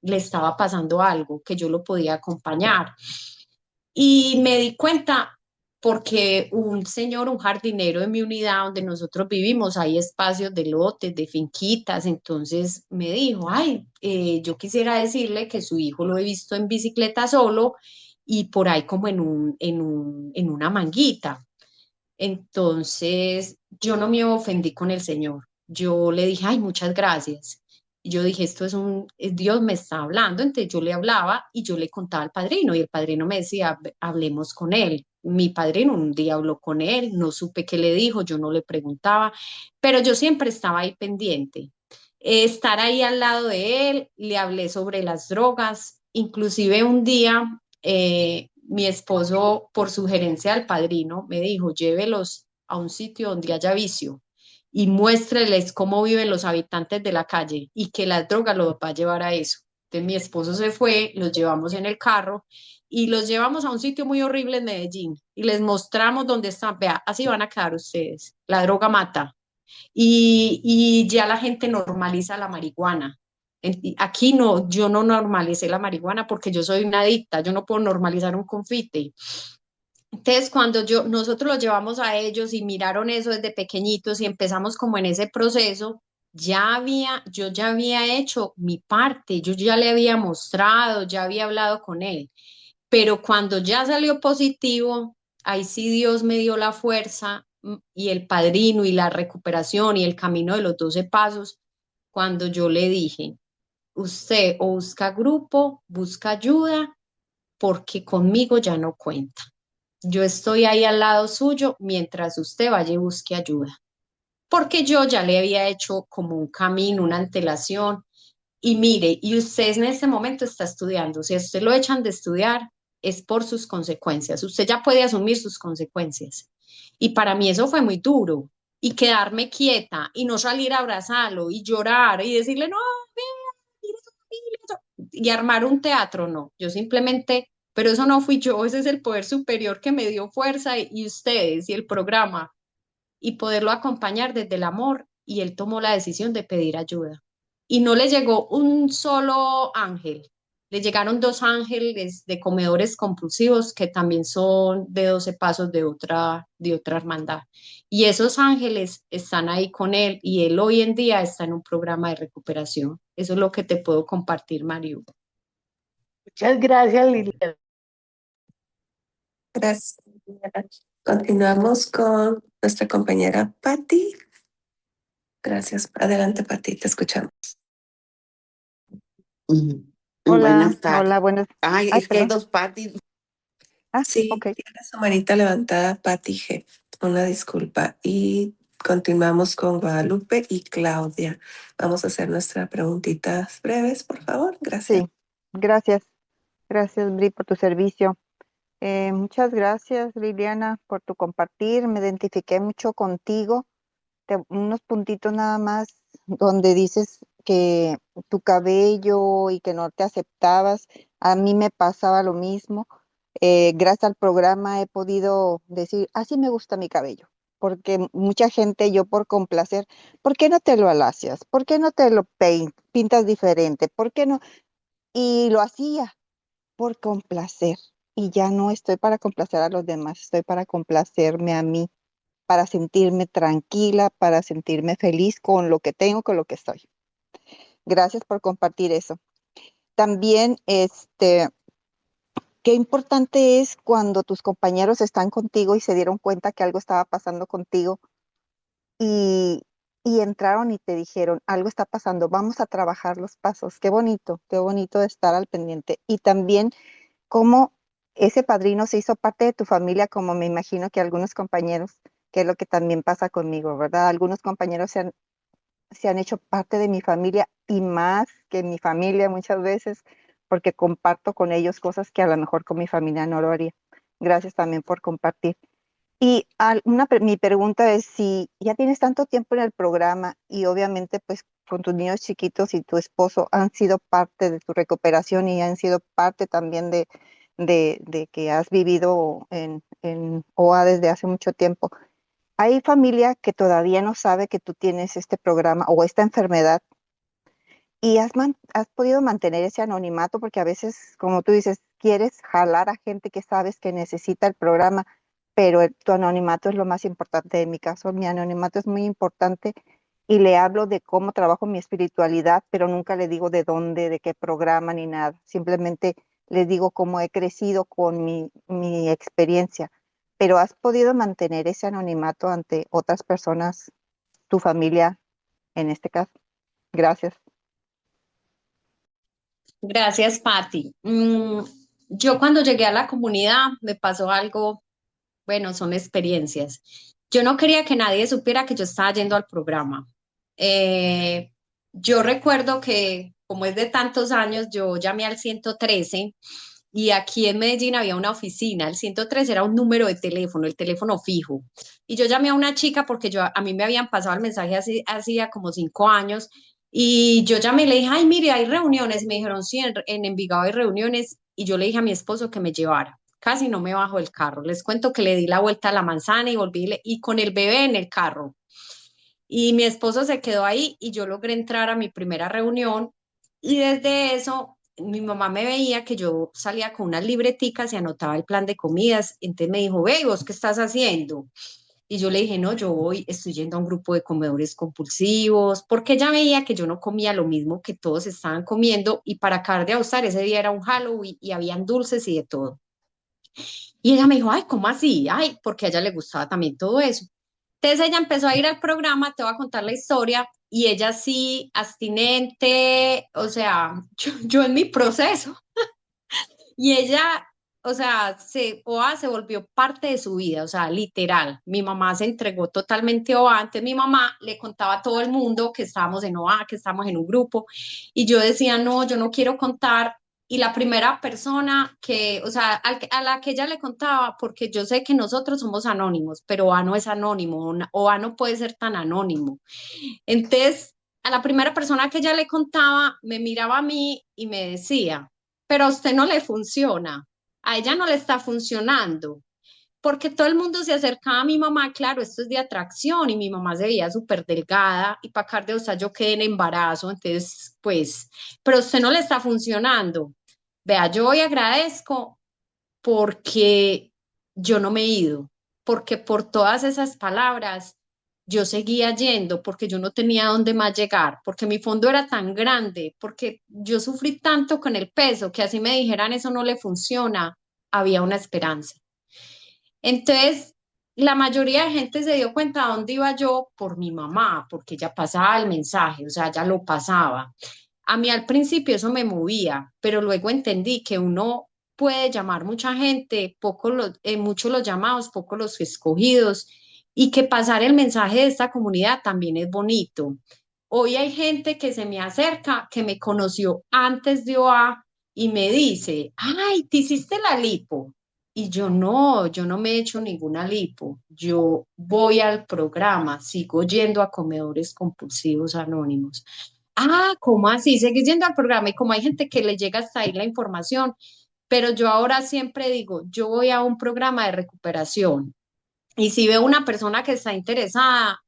le estaba pasando algo, que yo lo podía acompañar. Y me di cuenta porque un señor, un jardinero de mi unidad donde nosotros vivimos, hay espacios de lotes, de finquitas, entonces me dijo, ay, yo quisiera decirle que su hijo lo he visto en bicicleta solo y por ahí como en una manguita. Entonces, yo no me ofendí con el Señor. Yo le dije, ay, muchas gracias. Y yo dije, Dios me está hablando. Entonces yo le hablaba y yo le contaba al padrino y el padrino me decía, hablemos con él. Mi padrino un día habló con él, no supe qué le dijo, yo no le preguntaba, pero yo siempre estaba ahí pendiente. Estar ahí al lado de él, le hablé sobre las drogas, inclusive un día mi esposo, por sugerencia del padrino, me dijo, llévelos a un sitio donde haya vicio y muéstreles cómo viven los habitantes de la calle y que la droga los va a llevar a eso. Entonces mi esposo se fue, los llevamos en el carro y los llevamos a un sitio muy horrible en Medellín y les mostramos dónde están. Vea, así van a quedar ustedes. La droga mata y ya la gente normaliza la marihuana. Aquí no, yo no normalicé la marihuana porque yo soy una adicta, yo no puedo normalizar un confite. Entonces, cuando nosotros los llevamos a ellos y miraron eso desde pequeñitos y empezamos como en ese proceso, yo ya había hecho mi parte, yo ya le había mostrado, ya había hablado con él, pero cuando ya salió positivo, ahí sí Dios me dio la fuerza y el padrino y la recuperación y el camino de los 12 pasos, cuando yo le dije, usted o busca grupo, busca ayuda, porque conmigo ya no cuenta. Yo estoy ahí al lado suyo mientras usted vaya y busque ayuda, porque yo ya le había hecho como un camino, una antelación. Y mire, y usted en este momento está estudiando. Si a usted lo echan de estudiar, es por sus consecuencias. Usted ya puede asumir sus consecuencias. Y para mí eso fue muy duro. Y quedarme quieta y no salir a abrazarlo y llorar y decirle, no, vea, mira su familia, y armar un teatro, no. Yo simplemente, pero eso no fui yo, ese es el poder superior que me dio fuerza y ustedes y el programa y poderlo acompañar desde el amor y él tomó la decisión de pedir ayuda. Y no le llegó un solo ángel, le llegaron dos ángeles de comedores compulsivos que también son de 12 pasos de otra hermandad. Y esos ángeles están ahí con él y él hoy en día está en un programa de recuperación. Eso es lo que te puedo compartir, Mario. Muchas gracias, Liliana. Gracias. Continuamos con nuestra compañera Patti. Gracias. Adelante, Patti, te escuchamos. Hola, Buenas tardes. hola, buenas. Ay, Ay, es que hay perdón. dos partes. Sí, Ok. tiene su manita levantada, Patti G. Una disculpa. Y continuamos con Guadalupe y Claudia. Vamos a hacer nuestras preguntitas breves, por favor. Gracias. Sí, gracias. Gracias, Bri, por tu servicio. Muchas gracias, Liliana, por tu compartir. Me identifiqué mucho contigo. Unos puntitos nada más donde dices que tu cabello y que no te aceptabas. A mí me pasaba lo mismo. Gracias al programa he podido decir, así me gusta mi cabello. Porque mucha gente, yo por complacer, ¿por qué no te lo alacias? ¿Por qué no te lo pintas diferente? ¿Por qué no? Y lo hacía por complacer. Y ya no estoy para complacer a los demás, estoy para complacerme a mí, para sentirme tranquila, para sentirme feliz con lo que tengo, con lo que estoy. Gracias por compartir eso. También, qué importante es cuando tus compañeros están contigo y se dieron cuenta que algo estaba pasando contigo y entraron y te dijeron, algo está pasando, vamos a trabajar los pasos. Qué bonito de estar al pendiente. Y también cómo ese padrino se hizo parte de tu familia, como me imagino que algunos compañeros, que es lo que también pasa conmigo, ¿verdad? Algunos compañeros se han hecho parte de mi familia y más que mi familia muchas veces, porque comparto con ellos cosas que a lo mejor con mi familia no lo haría. Gracias también por compartir. Y mi pregunta es, si ya tienes tanto tiempo en el programa y obviamente pues con tus niños chiquitos y tu esposo han sido parte de tu recuperación y han sido parte también de que has vivido en OA desde hace mucho tiempo. Hay familia que todavía no sabe que tú tienes este programa o esta enfermedad y has podido mantener ese anonimato porque a veces, como tú dices, quieres jalar a gente que sabes que necesita el programa, pero tu anonimato es lo más importante. En mi caso, mi anonimato es muy importante y le hablo de cómo trabajo mi espiritualidad, pero nunca le digo de dónde, de qué programa ni nada. Simplemente les digo cómo he crecido con mi experiencia. Pero has podido mantener ese anonimato ante otras personas, tu familia en este caso. Gracias. Gracias, Patti. Yo cuando llegué a la comunidad me pasó algo, bueno, son experiencias. Yo no quería que nadie supiera que yo estaba yendo al programa. Eh, yo recuerdo que, como es de tantos años, yo llamé al 113 y aquí en Medellín había una oficina. El 113 era un número de teléfono, el teléfono fijo. Y yo llamé a una chica porque a mí me habían pasado el mensaje hacía como 5 años. Y yo llamé y le dije, ay, mire, hay reuniones. Y me dijeron, sí, en Envigado hay reuniones. Y yo le dije a mi esposo que me llevara. Casi no me bajo del carro. Les cuento que le di la vuelta a la manzana y volví y con el bebé en el carro. Y mi esposo se quedó ahí y yo logré entrar a mi primera reunión. Y desde eso, mi mamá me veía que yo salía con unas libreticas y anotaba el plan de comidas. Entonces me dijo, ve, ¿vos qué estás haciendo? Y yo le dije, no, estoy yendo a un grupo de comedores compulsivos, porque ella veía que yo no comía lo mismo que todos estaban comiendo. Y para acabar de Ausar, ese día era un Halloween y habían dulces y de todo. Y ella me dijo, ay, ¿cómo así? Ay, porque a ella le gustaba también todo eso. Entonces ella empezó a ir al programa, te voy a contar la historia, y ella sí, abstinente, o sea, yo en mi proceso, y ella, o sea, OA se volvió parte de su vida, o sea, literal. Mi mamá se entregó totalmente a OA. Antes mi mamá le contaba a todo el mundo que estábamos en OA, que estábamos en un grupo, y yo decía, no, yo no quiero contar. Y la primera persona que, o sea, a la que ella le contaba, porque yo sé que nosotros somos anónimos, pero OA no es anónimo, OA no puede ser tan anónimo. Entonces, a la primera persona que ella le contaba, me miraba a mí y me decía, pero a usted no le funciona, a ella no le está funcionando, porque todo el mundo se acercaba a mi mamá, claro, esto es de atracción y mi mamá se veía súper delgada y para acá de, o sea, yo quedé en embarazo, entonces, pues, pero a usted no le está funcionando. Vea, yo hoy agradezco porque yo no me he ido, porque por todas esas palabras yo seguía yendo, porque yo no tenía dónde más llegar, porque mi fondo era tan grande, porque yo sufrí tanto con el peso que así me dijeran eso no le funciona, había una esperanza. Entonces, la mayoría de gente se dio cuenta de dónde iba yo por mi mamá, porque ella pasaba el mensaje, o sea, ella lo pasaba. A mí al principio eso me movía, pero luego entendí que uno puede llamar mucha gente, muchos los llamados, pocos los escogidos, y que pasar el mensaje de esta comunidad también es bonito. Hoy hay gente que se me acerca, que me conoció antes de OA y me dice, ay, ¿te hiciste la lipo? Y yo no me he hecho ninguna lipo. Yo voy al programa, sigo yendo a comedores compulsivos anónimos. Ah, ¿cómo así? Seguís yendo al programa y como hay gente que le llega hasta ahí la información, pero yo ahora siempre digo, yo voy a un programa de recuperación y si veo una persona que está interesada,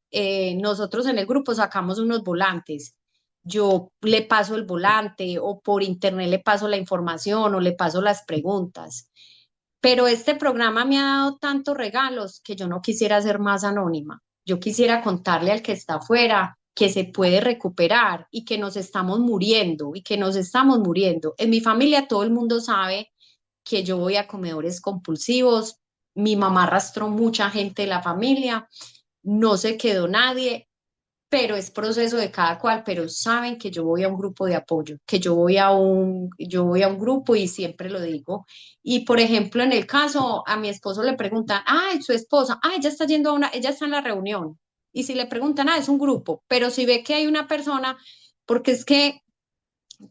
nosotros en el grupo sacamos unos volantes. Yo le paso el volante o por internet le paso la información o le paso las preguntas. Pero este programa me ha dado tantos regalos que yo no quisiera ser más anónima. Yo quisiera contarle al que está afuera que se puede recuperar y que nos estamos muriendo y que nos estamos muriendo. En mi familia todo el mundo sabe que yo voy a comedores compulsivos. Mi mamá arrastró mucha gente de la familia, no se quedó nadie, pero es proceso de cada cual, pero saben que yo voy a un grupo de apoyo, que yo voy a un grupo y siempre lo digo. Y por ejemplo, en el caso, a mi esposo le preguntan, ay, su esposa, ay, ella está yendo a ella está en la reunión. Y si le preguntan, es un grupo, pero si ve que hay una persona, porque es que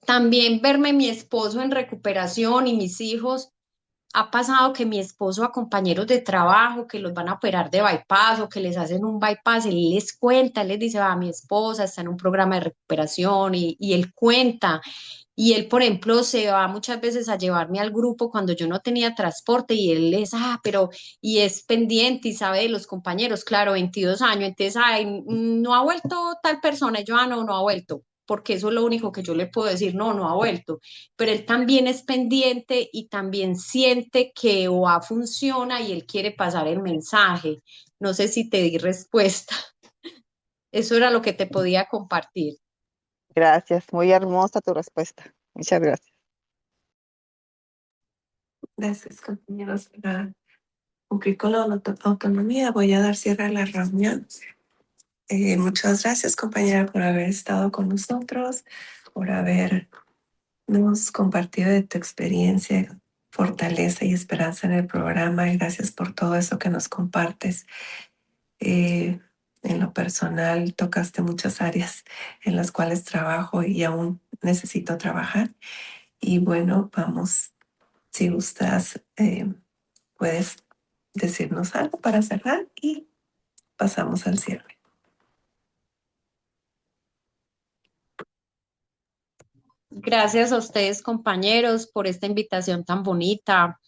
también verme mi esposo en recuperación y mis hijos, ha pasado que mi esposo a compañeros de trabajo que los van a operar de bypass o que les hacen un bypass, él les cuenta, él les dice, mi esposa está en un programa de recuperación y él cuenta. Y él, por ejemplo, se va muchas veces a llevarme al grupo cuando yo no tenía transporte y él es, pero, y es pendiente y sabe de los compañeros, claro, 22 años, entonces, no ha vuelto tal persona, y yo, no, no ha vuelto, porque eso es lo único que yo le puedo decir, no, no ha vuelto, pero él también es pendiente y también siente que OA funciona y él quiere pasar el mensaje. No sé si te di respuesta. Eso era lo que te podía compartir. Gracias, muy hermosa tu respuesta. Muchas gracias. Gracias, compañeros. Para cumplir con la autonomía, voy a dar cierre a la reunión. Muchas gracias, compañera, por haber estado con nosotros, por habernos compartido de tu experiencia, fortaleza y esperanza en el programa. Y gracias por todo eso que nos compartes. En lo personal, tocaste muchas áreas en las cuales trabajo y aún necesito trabajar. Y bueno, vamos, si gustas, puedes decirnos algo para cerrar y pasamos al cierre. Gracias a ustedes, compañeros, por esta invitación tan bonita.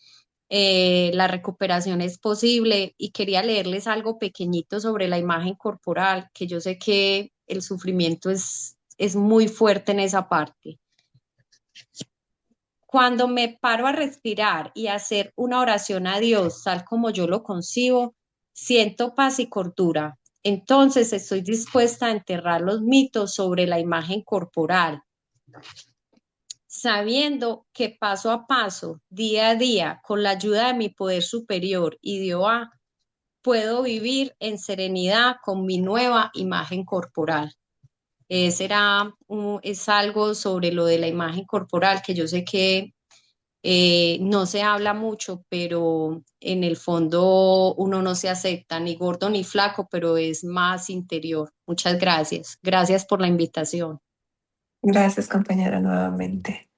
La recuperación es posible y quería leerles algo pequeñito sobre la imagen corporal, que yo sé que el sufrimiento es muy fuerte en esa parte. Cuando me paro a respirar y a hacer una oración a Dios, tal como yo lo concibo, siento paz y cordura. Entonces estoy dispuesta a enterrar los mitos sobre la imagen corporal, sabiendo que paso a paso, día a día, con la ayuda de mi poder superior y de OA, puedo vivir en serenidad con mi nueva imagen corporal. Es algo sobre lo de la imagen corporal que yo sé que no se habla mucho, pero en el fondo uno no se acepta ni gordo ni flaco, pero es más interior. Muchas gracias. Gracias por la invitación. Gracias, compañera, nuevamente.